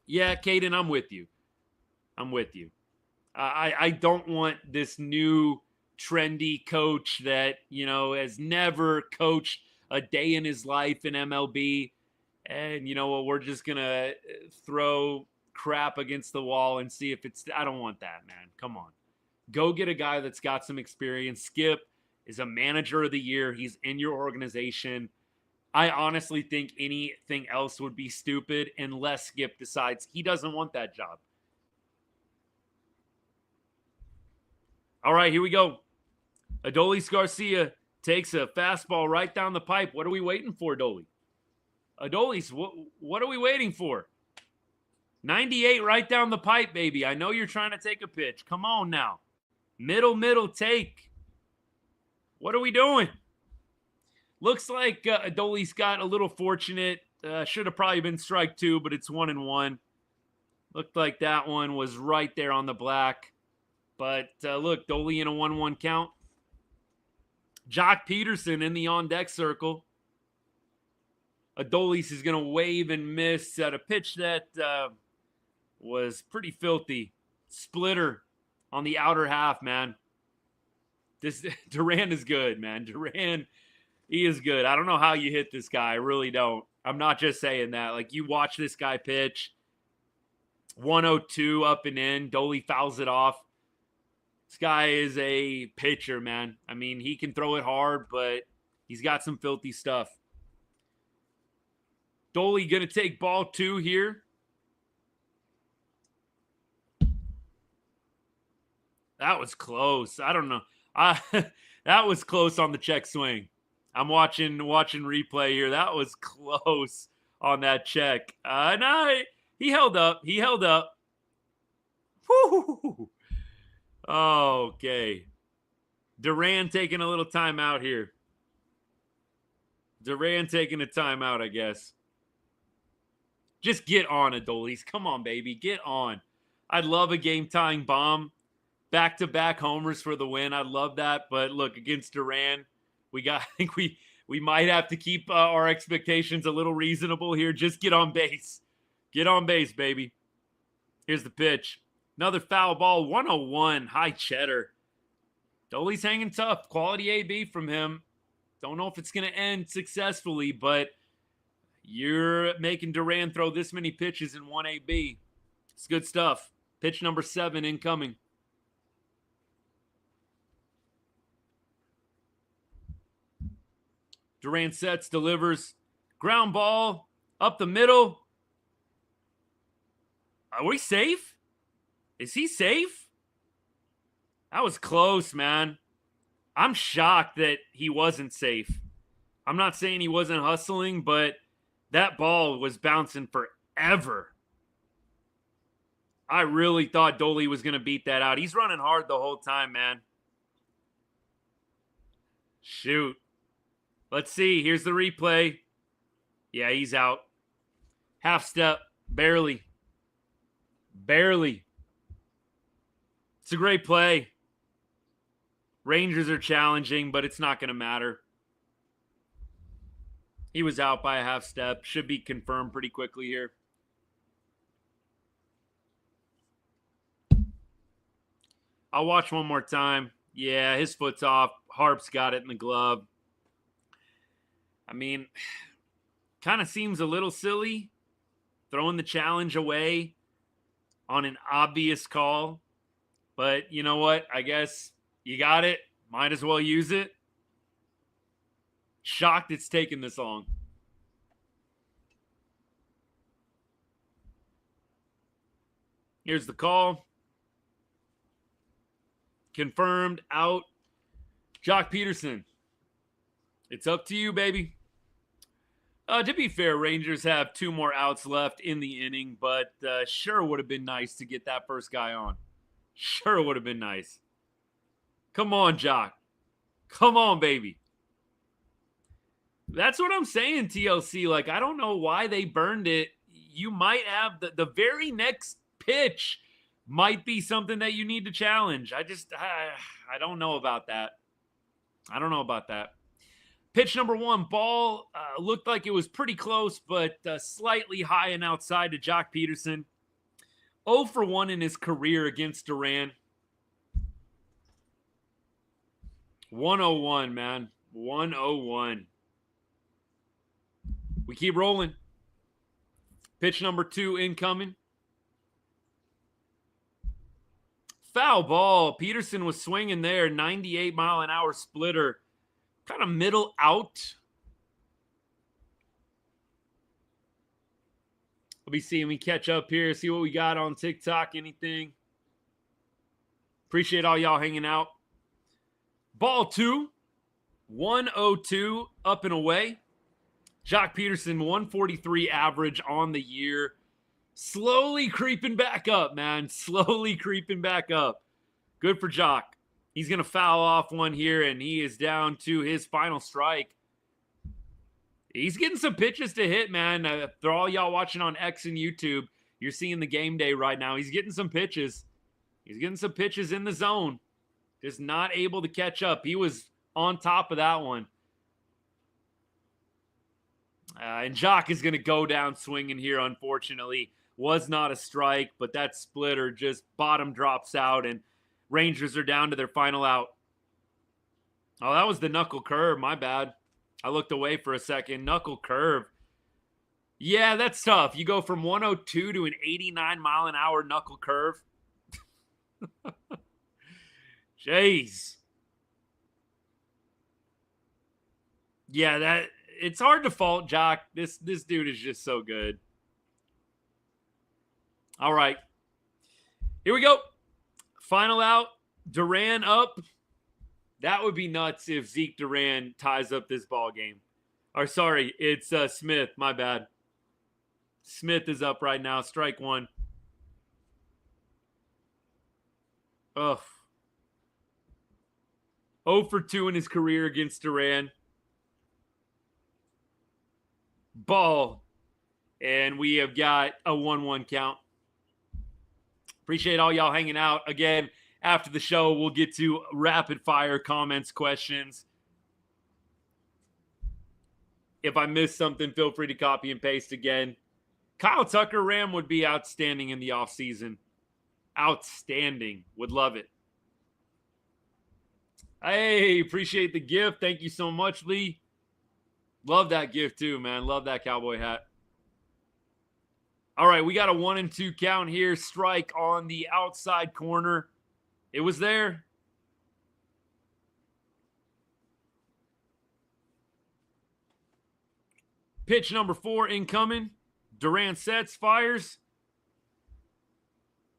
Yeah, Caden, I'm with you. I don't want this new trendy coach that, has never coached a day in his life in MLB. And you know what? We're just going to throw crap against the wall and see if it's – I don't want that, man. Come on. Go get a guy that's got some experience. Skip is a manager of the year. He's in your organization. I honestly think anything else would be stupid unless Skip decides he doesn't want that job. All right, here we go. Adolis Garcia takes a fastball right down the pipe. What are we waiting for, Adolis? Adolis, what are we waiting for? 98 right down the pipe, baby. I know you're trying to take a pitch. Come on now. Middle, take. What are we doing? Looks like Adoli's got a little fortunate. Should have probably been strike 2, but it's 1-1. Looked like that one was right there on the black. But look, Dolly in a 1-1 count. Jock Peterson in the on-deck circle. Adolis is going to wave and miss at a pitch that was pretty filthy. Splitter on the outer half, man. This Duran is good, man. Duran, he is good. I don't know how you hit this guy. I really don't. I'm not just saying that. Like, you watch this guy pitch. 102 up and in. Dolly fouls it off. This guy is a pitcher, man. I mean, he can throw it hard, but he's got some filthy stuff. Dolly going to take ball 2 here. That was close. I don't know. That was close on the check swing. I'm watching replay here. That was close on that check. No, he held up. He held up. Woo! Okay. Duran taking a little timeout here. Duran taking a timeout, I guess. Just get on, Adolis. Come on, baby. Get on. I'd love a game-tying bomb. Back-to-back homers for the win. I'd love that. But look, against Duran, I think we might have to keep our expectations a little reasonable here. Just get on base. Get on base, baby. Here's the pitch. Another foul ball. 101. High cheddar. Dolly's hanging tough. Quality AB from him. Don't know if it's going to end successfully, but you're making Duran throw this many pitches in 1 AB. It's good stuff. Pitch number 7 incoming. Duran sets, delivers. Ground ball up the middle. Are we safe? Is he safe? That was close, man. I'm shocked that he wasn't safe. I'm not saying he wasn't hustling, but that ball was bouncing forever. I really thought Dolly was going to beat that out. He's running hard the whole time, man. Shoot. Let's see. Here's the replay. Yeah, he's out. Half step. Barely. Barely. It's a great play. Rangers are challenging, but it's not going to matter. He was out by a half step. Should be confirmed pretty quickly here. I'll watch one more time. Yeah, his foot's off. Harp's got it in the glove. I mean, kind of seems a little silly throwing the challenge away on an obvious call. But you know what? I guess you got it. Might as well use it. Shocked it's taken this long. Here's the call. Confirmed, out. Jock Peterson. It's up to you, baby. To be fair, Rangers have 2 more outs left in the inning, but sure would have been nice to get that first guy on. Sure would have been nice. Come on, Jock. Come on, baby. That's what I'm saying, TLC. Like, I don't know why they burned it. You might have the very next pitch might be something that you need to challenge. I don't know about that. I don't know about that. Pitch number 1, ball looked like it was pretty close, but slightly high and outside to Jock Peterson. 0 for 1 in his career against Duran. 101, man. 101. We keep rolling. Pitch number 2 incoming. Foul ball. Peterson was swinging there. 98-mile-an-hour splitter. Kind of middle out. Let me see. Let me catch up here. See what we got on TikTok. Anything. Appreciate all y'all hanging out. Ball 2. 102 up and away. Jock Peterson, 143 average on the year. Slowly creeping back up, man. Slowly creeping back up. Good for Jock. He's going to foul off one here, and he is down to his final strike. He's getting some pitches to hit, man. For all y'all watching on X and YouTube, you're seeing the game day right now. He's getting some pitches. He's getting some pitches in the zone. Just not able to catch up. He was on top of that one. And Jock is going to go down swinging here, unfortunately. Was not a strike, but that splitter just bottom drops out, and Rangers are down to their final out. Oh, that was the knuckle curve. My bad. I looked away for a second. Knuckle curve. Yeah, that's tough. You go from 102 to an 89-mile-an-hour knuckle curve. Jeez. Yeah, it's hard to fault Jock. This dude is just so good. All right. Here we go. Final out. Duran up. That would be nuts if Zeke Duran ties up this ball game. Or sorry, it's Smith. My bad. Smith is up right now. Strike one. Ugh. 0 for 2 in his career against Duran. Ball. And we have got a 1-1 count. Appreciate all y'all hanging out. Again, after the show, we'll get to rapid fire comments, questions. If I missed something, feel free to copy and paste again. Kyle Tucker Ram would be outstanding in the offseason. Outstanding. Would love it. Hey, appreciate the gift. Thank you so much, Lee. Love that gift too, man. Love that cowboy hat. All right, we got a 1-2 count here. Strike on the outside corner. It was there. Pitch number 4 incoming. Duran sets, fires.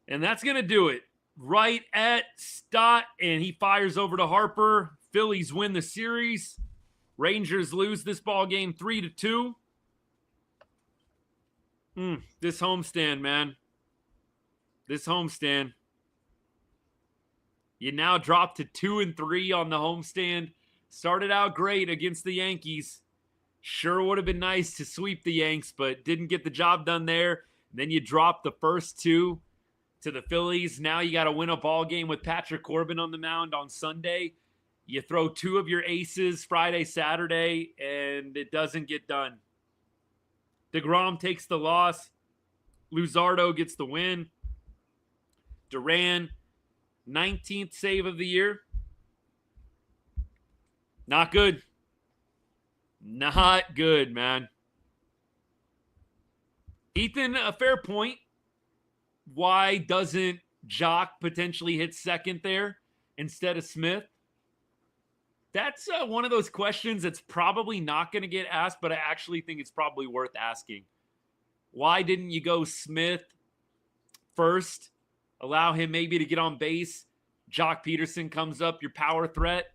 And that's going to do it. Right at Stott, and he fires over to Harper. Phillies win the series. Rangers lose this ball game 3-2. This homestand, man. This homestand. You now drop to 2-3 on the homestand. Started out great against the Yankees. Sure would have been nice to sweep the Yanks, but didn't get the job done there. Then you drop the first 2 to the Phillies. Now you got to win a ball game with Patrick Corbin on the mound on Sunday. You throw 2 of your aces Friday, Saturday, and it doesn't get done. deGrom takes the loss. Luzardo gets the win. Duran, 19th save of the year. Not good. Not good, man. Ethan, a fair point. Why doesn't Jock potentially hit second there instead of Smith? That's one of those questions that's probably not going to get asked, but I actually think it's probably worth asking. Why didn't you go Smith first? Allow him maybe to get on base. Jock Peterson comes up, your power threat.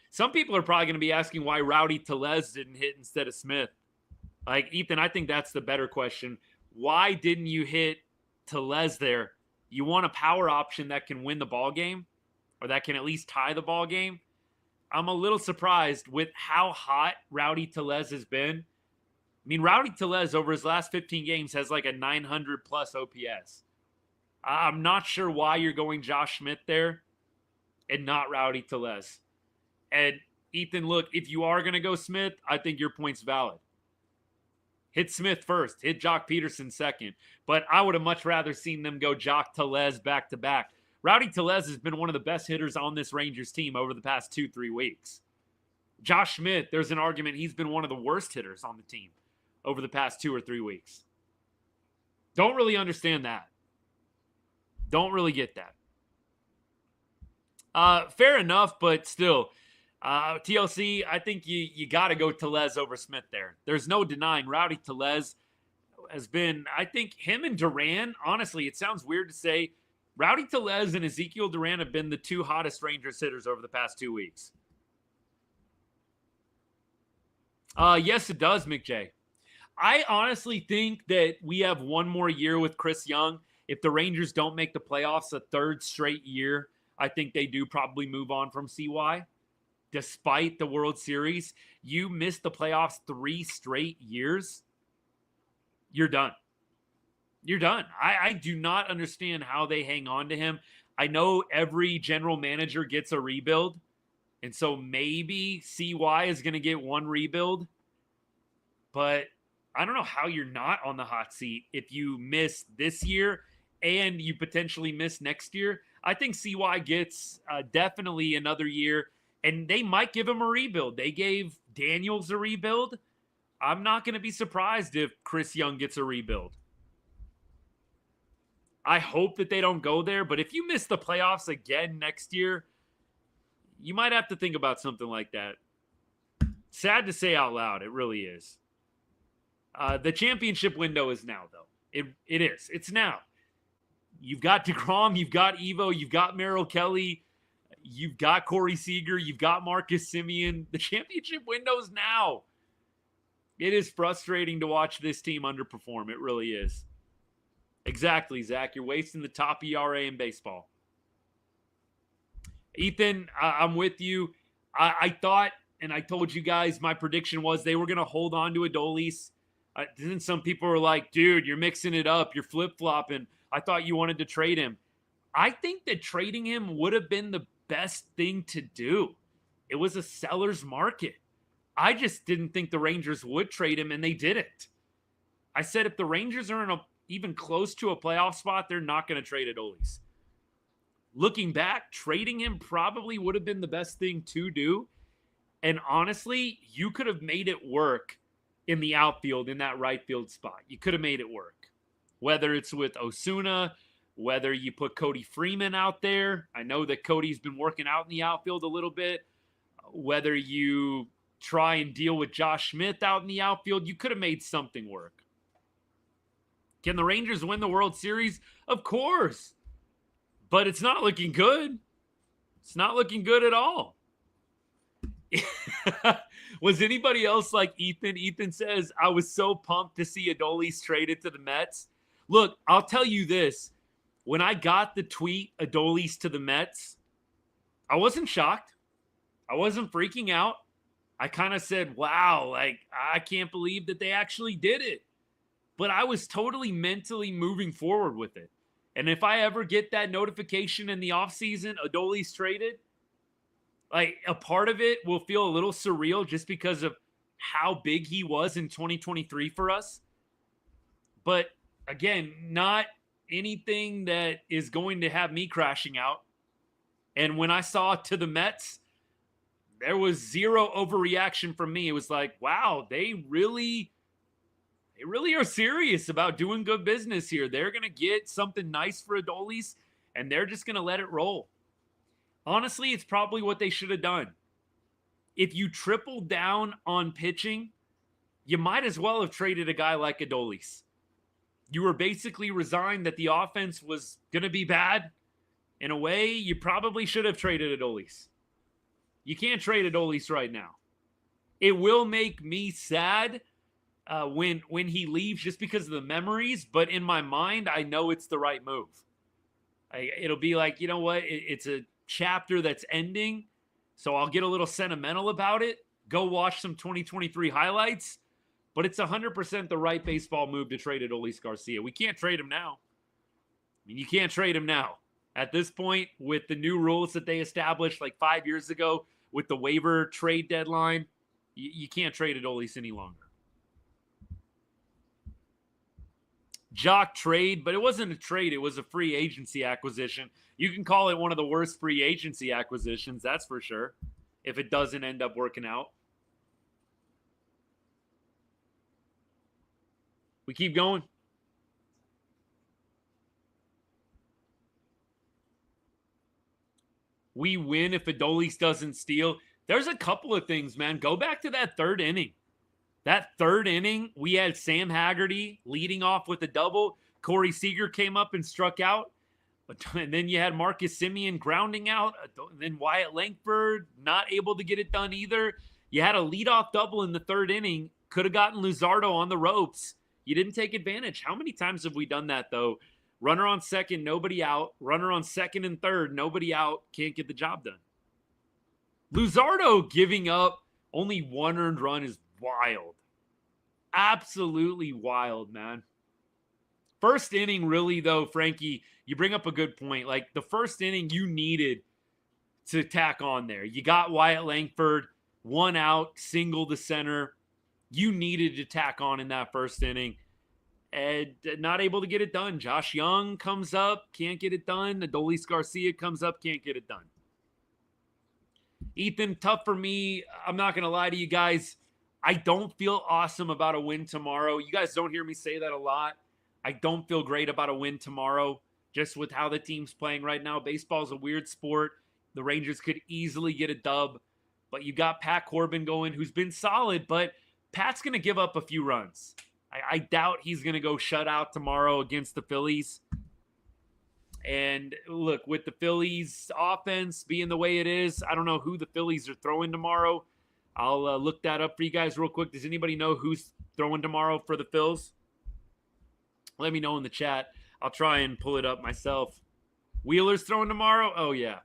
Some people are probably going to be asking why Rowdy Tellez didn't hit instead of Smith. Like, Ethan, I think that's the better question. Why didn't you hit Tellez there? You want a power option that can win the ball game, or that can at least tie the ball game. I'm a little surprised with how hot Rowdy Tellez has been. I mean, Rowdy Tellez over his last 15 games has like a 900-plus OPS. I'm not sure why you're going Josh Smith there and not Rowdy Tellez. And Ethan, look, if you are going to go Smith, I think your point's valid. Hit Smith first. Hit Jock Peterson second. But I would have much rather seen them go Jock Tellez back-to-back. Rowdy Tellez has been one of the best hitters on this Rangers team over the past 2-3 weeks. Josh Smith, there's an argument he's been one of the worst hitters on the team over the past 2 or 3 weeks. Don't really understand that. Don't really get that. Fair enough, but still. TLC, I think you got to go Tellez over Smith there. There's no denying Rowdy Tellez has been, I think him and Duran, honestly, it sounds weird to say, Rowdy Tellez and Ezekiel Duran have been the 2 hottest Rangers hitters over the past 2 weeks. Yes, it does, McJ. I honestly think that we have one more year with Chris Young. If the Rangers don't make the playoffs a third straight year, I think they do probably move on from CY. Despite the World Series, you missed the playoffs 3 straight years, you're done. You're done. I do not understand how they hang on to him. I know every general manager gets a rebuild, and so maybe CY is going to get one rebuild, but I don't know how you're not on the hot seat if you miss this year and you potentially miss next year. I think CY gets definitely another year, and they might give him a rebuild. They gave Daniels a rebuild. I'm not going to be surprised if Chris Young gets a rebuild. I hope that they don't go there, but if you miss the playoffs again next year, you might have to think about something like that. Sad to say out loud, it really is. The championship window is now, though. It is. It's now. You've got deGrom, you've got Evo, you've got Merrill Kelly, you've got Corey Seager, you've got Marcus Semien. The championship window's now. It is frustrating to watch this team underperform. It really is. Exactly, Zach. You're wasting the top ERA in baseball. Ethan, I'm with you. I thought, and I told you guys, my prediction was they were going to hold on to Adolis. Then some people were like, dude, you're mixing it up. You're flip-flopping. I thought you wanted to trade him. I think that trading him would have been the best thing to do. It was a seller's market. I just didn't think the Rangers would trade him, and they didn't. I said if the Rangers are even close to a playoff spot, they're not going to trade Adolis. Looking back, trading him probably would have been the best thing to do. And honestly, you could have made it work in the outfield, in that right field spot. You could have made it work. Whether it's with Osuna, whether you put Cody Freeman out there. I know that Cody's been working out in the outfield a little bit. Whether you try and deal with Josh Smith out in the outfield, you could have made something work. Can the Rangers win the World Series? Of course. But it's not looking good. It's not looking good at all. Was anybody else like Ethan? Ethan says, I was so pumped to see Adolis traded to the Mets. Look, I'll tell you this. When I got the tweet, Adolis to the Mets, I wasn't shocked. I wasn't freaking out. I kind of said, wow, like, I can't believe that they actually did it. But I was totally mentally moving forward with it. And if I ever get that notification in the offseason, Adolis traded, like a part of it will feel a little surreal just because of how big he was in 2023 for us. But again, not anything that is going to have me crashing out. And when I saw to the Mets, there was zero overreaction from me. It was like, wow, they really are serious about doing good business here. They're going to get something nice for Adolis, and they're just going to let it roll. Honestly, it's probably what they should have done. If you triple down on pitching, you might as well have traded a guy like Adolis. You were basically resigned that the offense was going to be bad. In a way, you probably should have traded Adolis. You can't trade Adolis right now. It will make me sad when he leaves just because of the memories, but in my mind, I know it's the right move. It'll be like, you know what? It's a chapter that's ending, so I'll get a little sentimental about it. Go watch some 2023 highlights, but it's 100% the right baseball move to trade Adolis Garcia. We can't trade him now. I mean, you can't trade him now. At this point, with the new rules that they established like 5 years ago with the waiver trade deadline, you can't trade Adolis any longer. Jock trade, but it wasn't a trade. It was a free agency acquisition. You can call it one of the worst free agency acquisitions, that's for sure, if it doesn't end up working out. We keep going. We win if Adolis doesn't steal. There's a couple of things, man. Go back to that third inning. That third inning, we had Sam Haggerty leading off with a double. Corey Seager came up and struck out. And then you had Marcus Semien grounding out. And then Wyatt Langford not able to get it done either. You had a leadoff double in the third inning. could have gotten Luzardo on the ropes. You didn't take advantage. How many times have we done that, though? Runner on second, nobody out. Runner on second and third, nobody out. Can't get the job done. Luzardo giving up only one earned run is wild. Absolutely wild, man. First inning, really, though, Frankie, you bring up a good point. Like, the first inning, you needed to tack on there. You got Wyatt Langford, one out, single to center. You needed to tack on in that first inning. And not able to get it done. Josh Young comes up, can't get it done. Adolis Garcia comes up, can't get it done. Ethan, tough for me. I'm not going to lie to you guys. I don't feel awesome about a win tomorrow. You guys don't hear me say that a lot. I don't feel great about a win tomorrow, just with how the team's playing right now. Baseball's a weird sport. The Rangers could easily get a dub. But you got Pat Corbin going, who's been solid, but Pat's going to give up a few runs. I doubt he's going to go shut out tomorrow against the Phillies. And look, with the Phillies offense being the way it is, I don't know who the Phillies are throwing tomorrow. I'll look that up for you guys real quick. Does anybody know who's throwing tomorrow for the Phils? Let me know in the chat. I'll try and pull it up myself. Wheeler's throwing tomorrow? Oh, yeah.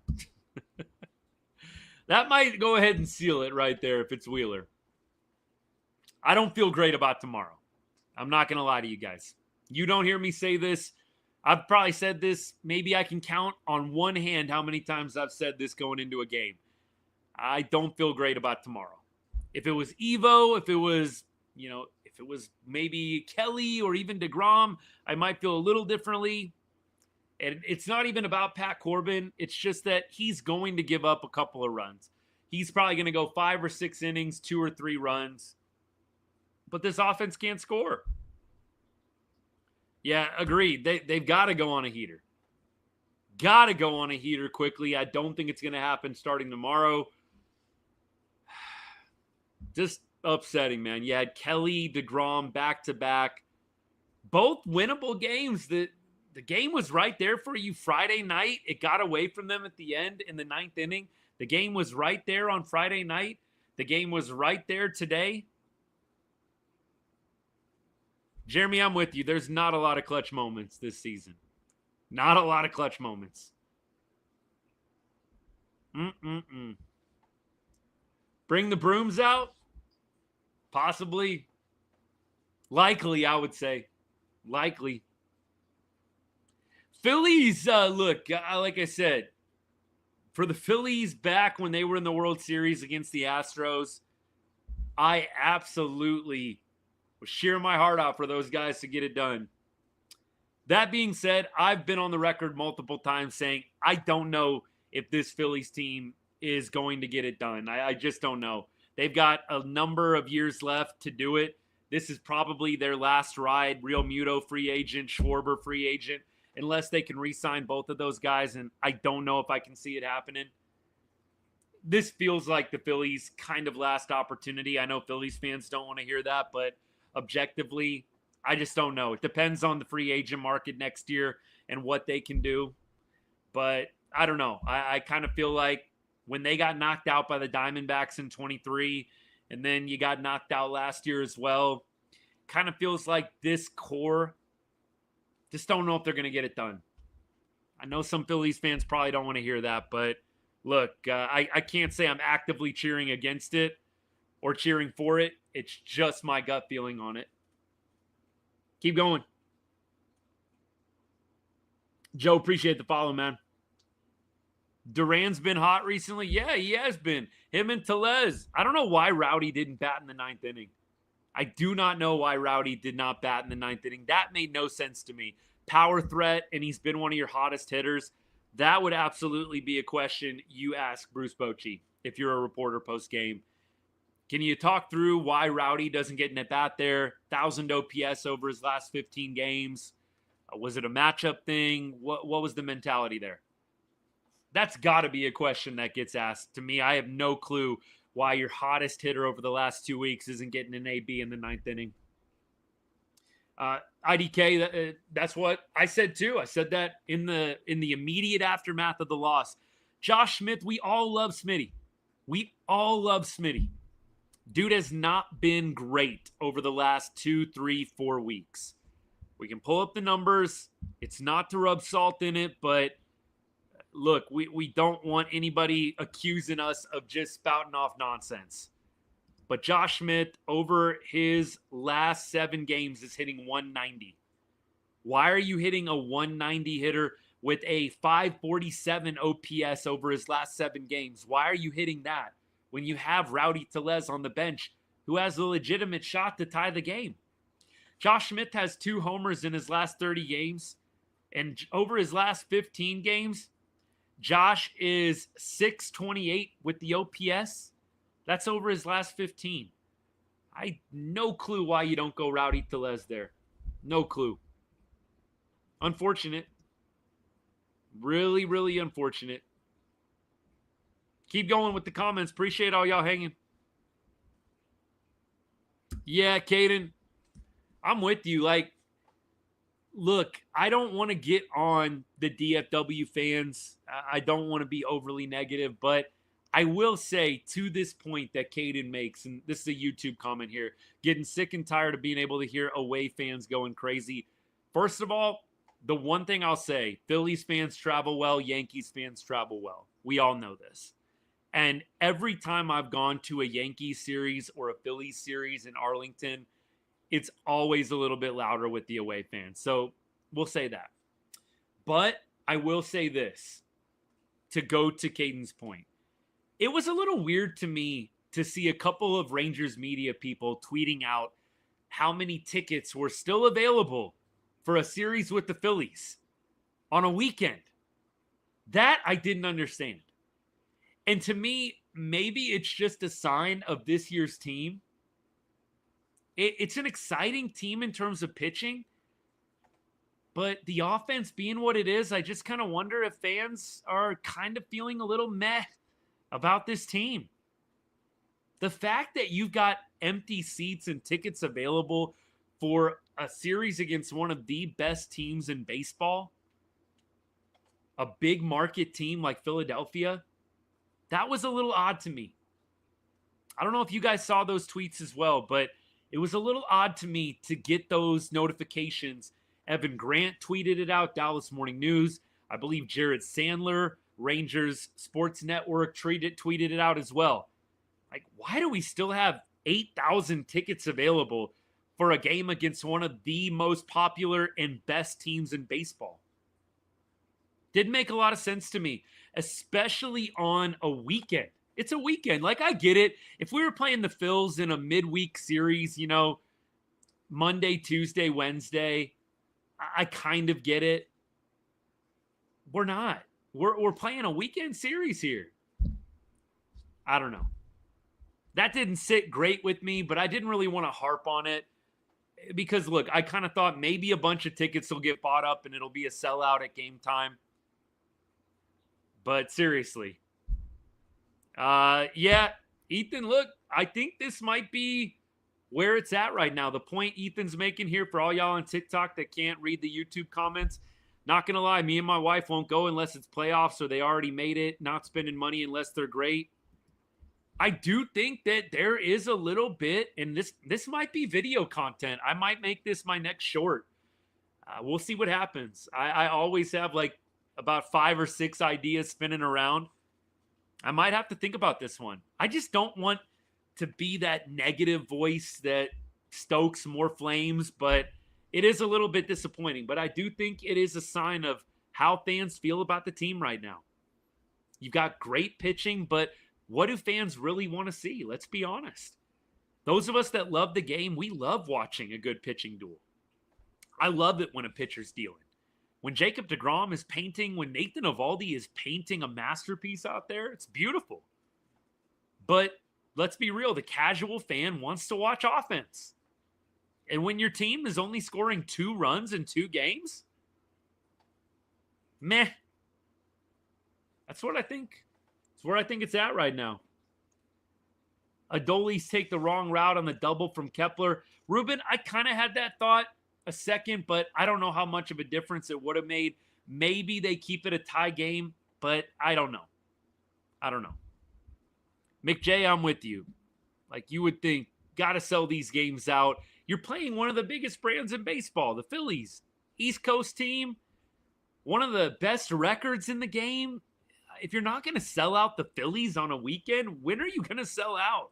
That might go ahead and seal it right there if it's Wheeler. I don't feel great about tomorrow. I'm not going to lie to you guys. You don't hear me say this. I've probably said this. Maybe I can count on one hand how many times I've said this going into a game. I don't feel great about tomorrow. If it was Evo, if it was maybe Kelly or even deGrom, I might feel a little differently. And it's not even about Pat Corbin. It's just that he's going to give up a couple of runs. He's probably going to go 5 or 6 innings, 2 or 3 runs. But this offense can't score. Yeah, agreed. They've got to go on a heater. Got to go on a heater quickly. I don't think it's going to happen starting tomorrow. Just upsetting, man. You had Kelly, deGrom back-to-back. Both winnable games. The game was right there for you Friday night. It got away from them at the end in the 9th inning. The game was right there on Friday night. The game was right there today. Jeremy, I'm with you. There's not a lot of clutch moments this season. Not a lot of clutch moments. Bring the brooms out? Possibly. Likely, I would say. Likely. Phillies, look, like I said, for the Phillies back when they were in the World Series against the Astros, I absolutely was shearing my heart out for those guys to get it done. That being said, I've been on the record multiple times saying I don't know if this Phillies team is going to get it done. I just don't know. They've got a number of years left to do it. This is probably their last ride. Real Muto free agent, Schwarber free agent, unless they can re-sign both of those guys, and I don't know if I can see it happening. This feels like the Phillies' kind of last opportunity. I know Phillies fans don't want to hear that, but objectively, I just don't know. It depends on the free agent market next year and what they can do. But I don't know. I kind of feel like when they got knocked out by the Diamondbacks in 23, and then you got knocked out last year as well, kind of feels like this core, just don't know if they're going to get it done. I know some Phillies fans probably don't want to hear that, but look, I can't say I'm actively cheering against it or cheering for it. It's just my gut feeling on it. Keep going. Joe, appreciate the follow, man. Duran's been hot recently. Yeah, he has been. Him and Tellez. I don't know why Rowdy didn't bat in the 9th inning. I do not know why Rowdy did not bat in the 9th inning. That made no sense to me. Power threat, and he's been one of your hottest hitters. That would absolutely be a question you ask Bruce Bochy if you're a reporter post-game. Can you talk through why Rowdy doesn't get an at-bat there? 1,000 OPS over his last 15 games. Was it a matchup thing? What was the mentality there? That's got to be a question that gets asked to me. I have no clue why your hottest hitter over the last 2 weeks isn't getting an AB in the 9th inning. IDK, that's what I said too. I said that in the immediate aftermath of the loss. Josh Smith, we all love Smitty. We all love Smitty. Dude has not been great over the last 2, 3, 4 weeks. We can pull up the numbers. It's not to rub salt in it, but look, we don't want anybody accusing us of just spouting off nonsense. But Josh Smith, over his last 7 games, is hitting 190. Why are you hitting a 190 hitter with a 547 OPS over his last 7 games? Why are you hitting that when you have Rowdy Tellez on the bench who has a legitimate shot to tie the game? Josh Smith has 2 homers in his last 30 games. And over his last 15 games, Josh is 628 with the OPS. That's over his last 15. No clue why you don't go Rowdy Tellez there. No clue. Unfortunate. Really, really unfortunate. Keep going with the comments. Appreciate all y'all hanging. Yeah, Caden, I'm with you. Like, look, I don't want to get on the DFW fans. I don't want to be overly negative, but I will say to this point that Caden makes, and this is a YouTube comment here, getting sick and tired of being able to hear away fans going crazy. First of all, the one thing I'll say, Phillies fans travel well, Yankees fans travel well. We all know this. And every time I've gone to a Yankees series or a Phillies series in Arlington, it's always a little bit louder with the away fans. So we'll say that. But I will say this, to go to Caden's point. It was a little weird to me to see a couple of Rangers media people tweeting out how many tickets were still available for a series with the Phillies on a weekend. That I didn't understand. And to me, maybe it's just a sign of this year's team. It's an exciting team in terms of pitching, but the offense being what it is, I just kind of wonder if fans are kind of feeling a little meh about this team. The fact that you've got empty seats and tickets available for a series against one of the best teams in baseball, a big market team like Philadelphia, that was a little odd to me. I don't know if you guys saw those tweets as well, but it was a little odd to me to get those notifications. Evan Grant tweeted it out, Dallas Morning News. I believe Jared Sandler, Rangers Sports Network, tweeted it out as well. Like, why do we still have 8,000 tickets available for a game against one of the most popular and best teams in baseball? Didn't make a lot of sense to me, especially on a weekend. It's a weekend. Like, I get it. If we were playing the Phils in a midweek series, you know, Monday, Tuesday, Wednesday, I kind of get it. We're not. We're playing a weekend series here. I don't know. That didn't sit great with me, but I didn't really want to harp on it because, look, I kind of thought maybe a bunch of tickets will get bought up and it'll be a sellout at game time. But seriously, yeah, Ethan, look, I think this might be where it's at right now. The point Ethan's making here for all y'all on TikTok that can't read the YouTube comments, not going to lie, me and my wife won't go unless it's playoffs or they already made it, not spending money unless they're great. I do think that there is a little bit, and this might be video content. I might make this my next short. We'll see what happens. I always have like about 5 or 6 ideas spinning around. I might have to think about this one. I just don't want to be that negative voice that stokes more flames, but it is a little bit disappointing. But I do think it is a sign of how fans feel about the team right now. You've got great pitching, but what do fans really want to see? Let's be honest. Those of us that love the game, we love watching a good pitching duel. I love it when a pitcher's dealing. When Jacob deGrom is painting, when Nathan Eovaldi is painting a masterpiece out there, it's beautiful. But let's be real, the casual fan wants to watch offense. And when your team is only scoring 2 runs in 2 games, meh. That's what I think. It's where I think it's at right now. Adolis take the wrong route on the double from Kepler. Ruben, I kind of had that thought a second, but I don't know how much of a difference it would have made. Maybe they keep it a tie game, but I don't know. Mick J, I'm with you. Like, you would think, got to sell these games out. You're playing one of the biggest brands in baseball, the Phillies, East Coast team, one of the best records in the game. If you're not going to sell out the Phillies on a weekend, when are you going to sell out?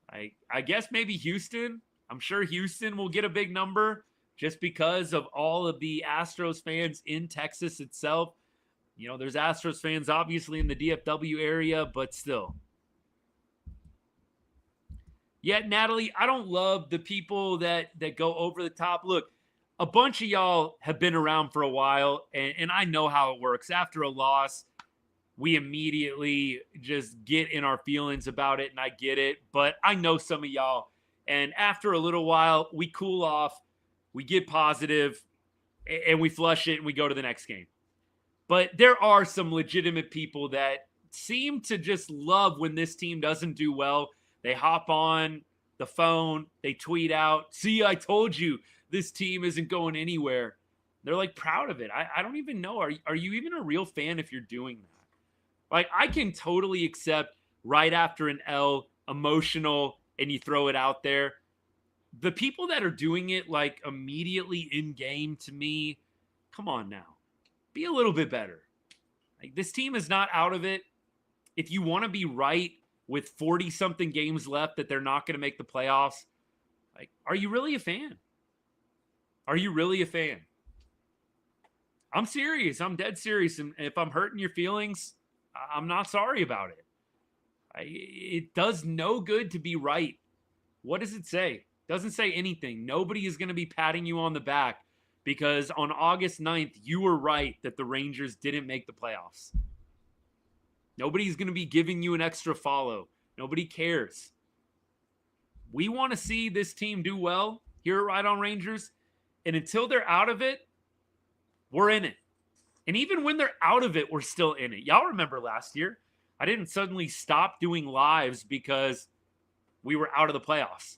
I guess maybe Houston. I'm sure Houston will get a big number just because of all of the Astros fans in Texas itself. You know, there's Astros fans obviously in the DFW area, but still. Yet, Natalie, I don't love the people that go over the top. Look, a bunch of y'all have been around for a while, and I know how it works. After a loss, we immediately just get in our feelings about it, and I get it. But I know some of y'all, and after a little while, we cool off, we get positive, and we flush it, and we go to the next game. But there are some legitimate people that seem to just love when this team doesn't do well. They hop on the phone, they tweet out, "See, I told you this team isn't going anywhere." They're like proud of it. I don't even know. Are you even a real fan if you're doing that? Like, I can totally accept right after an L, emotional, and you throw it out there. The people that are doing it like immediately in game, to me, come on now. Be a little bit better. Like, this team is not out of it. If you want to be right with 40-something games left that they're not going to make the playoffs, like, are you really a fan? Are you really a fan? I'm serious. I'm dead serious. And if I'm hurting your feelings, I'm not sorry about it. It does no good to be right. What does it say? Doesn't say anything. Nobody is going to be patting you on the back because on August 9th, you were right that the Rangers didn't make the playoffs. Nobody's going to be giving you an extra follow. Nobody cares. We want to see this team do well here at Right on Rangers. And until they're out of it, we're in it. And even when they're out of it, we're still in it. Y'all remember last year, I didn't suddenly stop doing lives because we were out of the playoffs.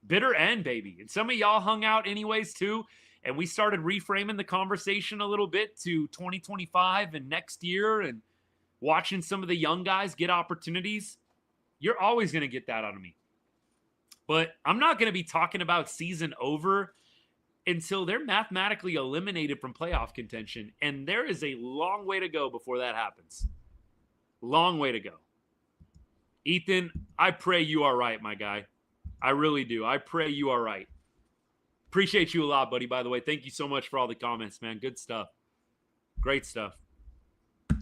Bitter end, baby. And some of y'all hung out anyways too. And we started reframing the conversation a little bit to 2025 and next year and watching some of the young guys get opportunities. You're always going to get that out of me. But I'm not going to be talking about season over until they're mathematically eliminated from playoff contention. And there is a long way to go before that happens. Long way to go. Ethan, I pray you are right, my guy. I really do. I pray you are right. Appreciate you a lot, buddy, by the way. Thank you so much for all the comments, man. Good stuff. Great stuff.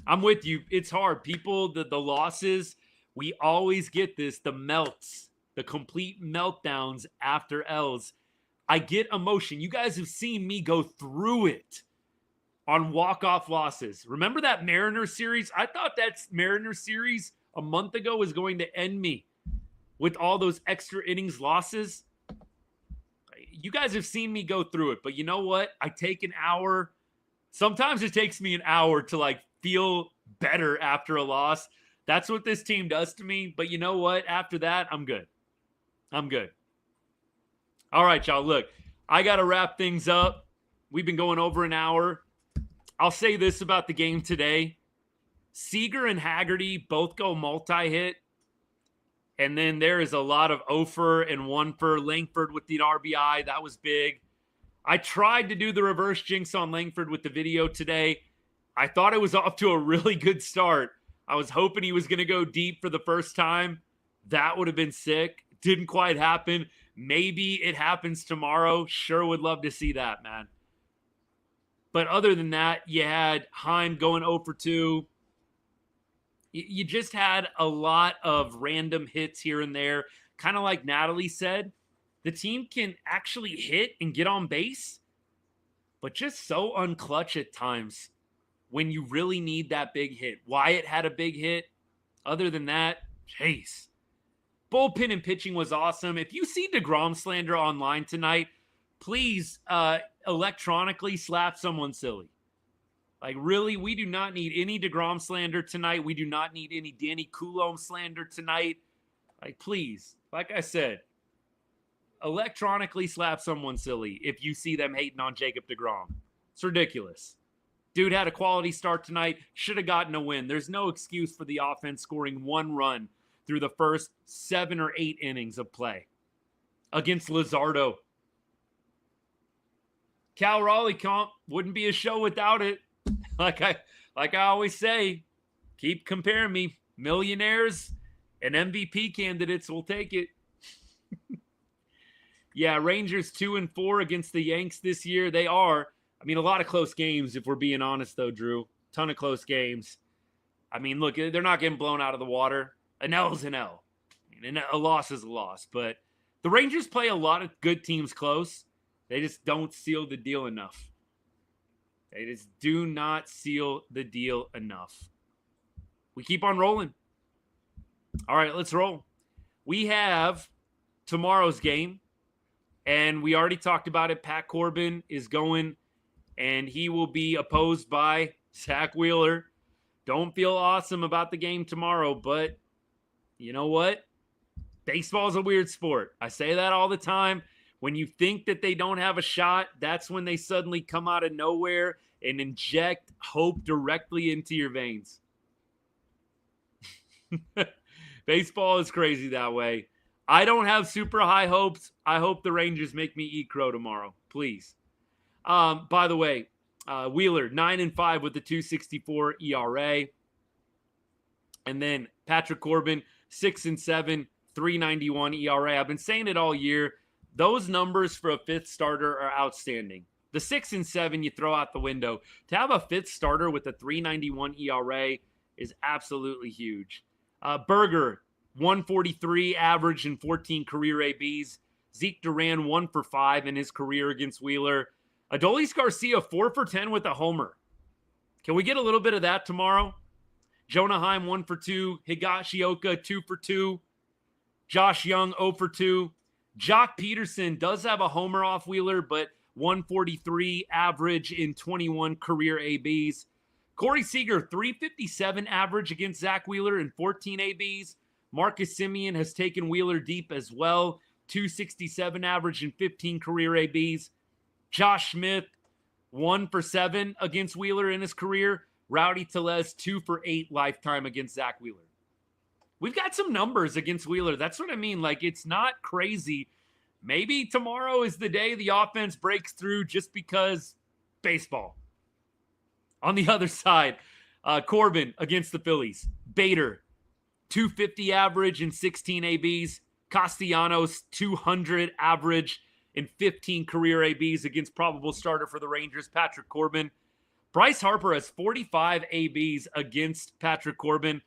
I'm with you. It's hard. People, the losses, we always get this, the melts, the complete meltdowns after L's. I get emotion. You guys have seen me go through it on walk-off losses. Remember that Mariners series? I thought that Mariners series a month ago was going to end me with all those extra innings losses. You guys have seen me go through it, but you know what? I take an hour. Sometimes it takes me an hour to like feel better after a loss. That's what this team does to me. But you know what? After that, I'm good. I'm good. All right, y'all. Look, I got to wrap things up. We've been going over an hour. I'll say this about the game today. Seager and Haggerty both go multi-hit. And then there is a lot of 0 for and 1 for Langford with the RBI. That was big. I tried to do the reverse jinx on Langford with the video today. I thought it was off to a really good start. I was hoping he was going to go deep for the first time. That would have been sick. Didn't quite happen. Maybe it happens tomorrow. Sure would love to see that, man. But other than that, you had Heim going 0 for 2. You just had a lot of random hits here and there. Kind of like Natalie said, the team can actually hit and get on base, but just so unclutch at times when you really need that big hit. Wyatt had a big hit. Other than that, jeez. Bullpen and pitching was awesome. If you see deGrom slander online tonight, please electronically slap someone silly. Like, really, we do not need any deGrom slander tonight. We do not need any Danny Coulomb slander tonight. Like, please, like I said, electronically slap someone silly if you see them hating on Jacob deGrom. It's ridiculous. Dude had a quality start tonight. Should have gotten a win. There's no excuse for the offense scoring 1 run through the first 7 or 8 innings of play against Luzardo. Cal Raleigh comp wouldn't be a show without it. Like I always say, keep comparing me. Millionaires and MVP candidates will take it. Yeah, Rangers 2-4 against the Yanks this year. They are. I mean, a lot of close games, if we're being honest, though, Drew. Ton of close games. I mean, look, they're not getting blown out of the water. An L is an L. And a loss is a loss. But the Rangers play a lot of good teams close. They just don't seal the deal enough. They just do not seal the deal enough. We keep on rolling. All right, let's roll. We have tomorrow's game, and we already talked about it. Pat Corbin is going, and he will be opposed by Zach Wheeler. Don't feel awesome about the game tomorrow, but you know what? Baseball is a weird sport. I say that all the time. When you think that they don't have a shot, that's when they suddenly come out of nowhere and inject hope directly into your veins. Baseball is crazy that way. I don't have super high hopes. I hope the Rangers make me eat crow tomorrow, please. By the way, Wheeler, 9-5 with the 2.64 ERA. And then Patrick Corbin, 6-7, 3.91 ERA. I've been saying it all year. Those numbers for a fifth starter are outstanding. The 6-7 you throw out the window. To have a fifth starter with a 3.91 ERA is absolutely huge. Berger, 143 average and 14 career ABs. Zeke Duran, 1 for 5 in his career against Wheeler. Adolis Garcia, 4 for 10 with a homer. Can we get a little bit of that tomorrow? Jonah Heim, 1 for 2. Higashioka, 2 for 2. Josh Young, 0 for 2. Jock Peterson does have a homer off Wheeler, but 143 average in 21 career ABs. Corey Seager, 357 average against Zach Wheeler and 14 ABs. Marcus Semien has taken Wheeler deep as well. 267 average and 15 career ABs. Josh Smith, 1 for 7 against Wheeler in his career. Rowdy Tellez, 2 for 8 lifetime against Zach Wheeler. We've got some numbers against Wheeler. That's what I mean. Like, it's not crazy. Maybe tomorrow is the day the offense breaks through just because baseball. On the other side, Corbin against the Phillies. Bader, 250 average and 16 ABs. Castellanos, 200 average and 15 career ABs against probable starter for the Rangers, Patrick Corbin. Bryce Harper has 45 ABs against Patrick Corbin.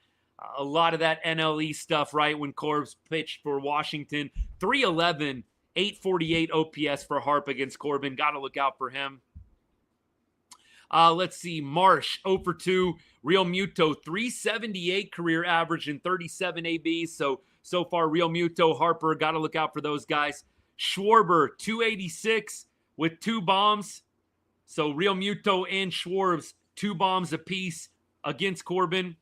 A lot of that NLE stuff, right, when Corbs pitched for Washington. 311, 848 OPS for Harp against Corbin. Got to look out for him. Let's see. Marsh, 0 for 2. Real Muto, 378 career average and 37 ABs. So far, Real Muto, Harper, got to look out for those guys. Schwarber, 286 with 2 bombs. So Real Muto and Schwarbs, 2 bombs apiece against Corbin.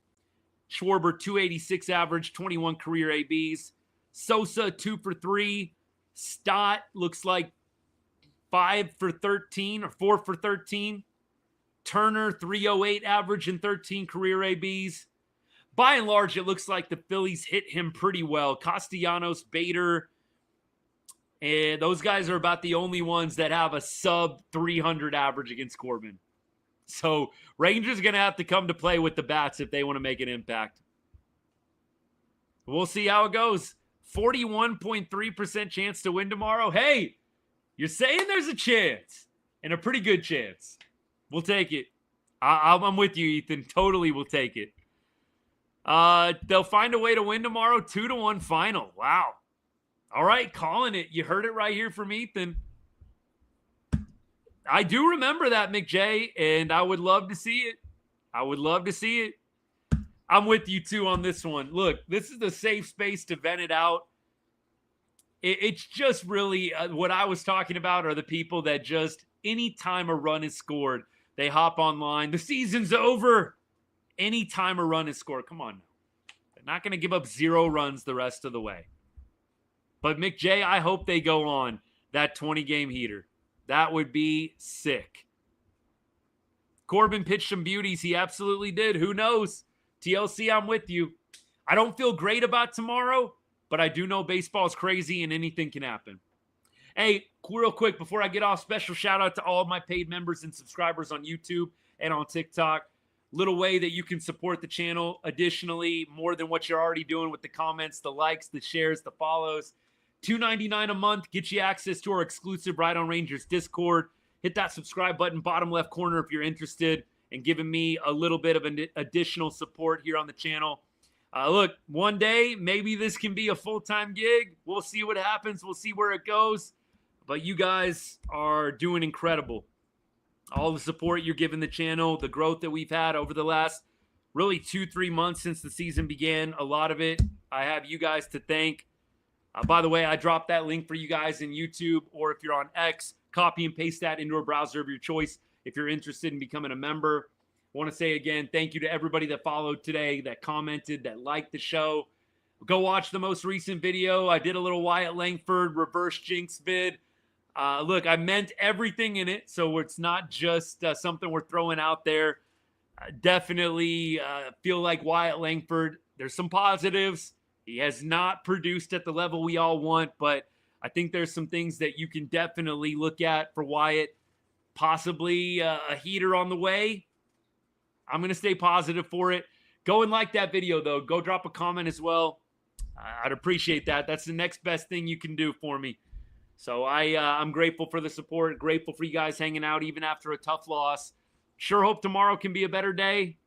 Schwarber, 286 average, 21 career ABs. Sosa, 2 for 3. Stott looks like 5 for 13 or 4 for 13. Turner, 308 average and 13 career ABs. By and large, it looks like the Phillies hit him pretty well. Castellanos, Bader, and those guys are about the only ones that have a sub 300 average against Corbin. So Rangers are going to have to come to play with the bats if they want to make an impact. We'll see how it goes. 41.3% chance to win tomorrow. Hey, you're saying there's a chance, and a pretty good chance. We'll take it. I'm with you, Ethan. Totally will take it. They'll find a way to win tomorrow. 2-1 final. Wow. All right, calling it. You heard it right here from Ethan. I do remember that, McJ, and I would love to see it. I would love to see it. I'm with you, too, on this one. Look, this is the safe space to vent it out. It's just really what I was talking about are the people that just anytime a run is scored, they hop online. The season's over. Anytime a run is scored. Come on now. They're not going to give up 0 runs the rest of the way. But, McJ, I hope they go on that 20-game heater. That would be sick. Corbin pitched some beauties. He absolutely did. Who knows? TLC, I'm with you. I don't feel great about tomorrow, but I do know baseball is crazy and anything can happen. Hey, real quick, before I get off, special shout out to all of my paid members and subscribers on YouTube and on TikTok. Little way that you can support the channel. Additionally, more than what you're already doing with the comments, the likes, the shares, the follows. $2.99 a month gets you access to our exclusive Right on Rangers Discord. Hit that subscribe button, bottom left corner, if you're interested in giving me a little bit of an additional support here on the channel. Look, one day, maybe this can be a full-time gig. We'll see what happens. We'll see where it goes. But you guys are doing incredible. All the support you're giving the channel, the growth that we've had over the last really 2-3 months since the season began. A lot of it, I have you guys to thank. By the way, I dropped that link for you guys in YouTube, or if you're on X, copy and paste that into a browser of your choice if you're interested in becoming a member. I want to say again, thank you to everybody that followed today, that commented, that liked the show. Go watch the most recent video. I did a little Wyatt Langford reverse jinx vid. Look, I meant everything in it, so it's not just something we're throwing out there. Definitely feel like Wyatt Langford. There's some positives. He has not produced at the level we all want, but I think there's some things that you can definitely look at for Wyatt. Possibly a heater on the way. I'm going to stay positive for it. Go and like that video, though. Go drop a comment as well. I'd appreciate that. That's the next best thing you can do for me. So I'm grateful for the support, grateful for you guys hanging out even after a tough loss. Sure hope tomorrow can be a better day.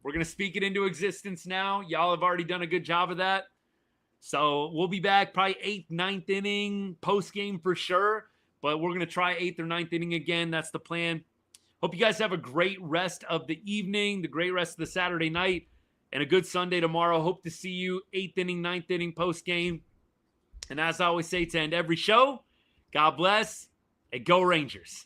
We're going to speak it into existence now. Y'all have already done a good job of that. So we'll be back probably 8th, 9th inning, post-game for sure. But we're going to try 8th or 9th inning again. That's the plan. Hope you guys have a great rest of the evening, the great rest of the Saturday night, and a good Sunday tomorrow. Hope to see you 8th inning, 9th inning, post-game. And as I always say to end every show, God bless and go Rangers.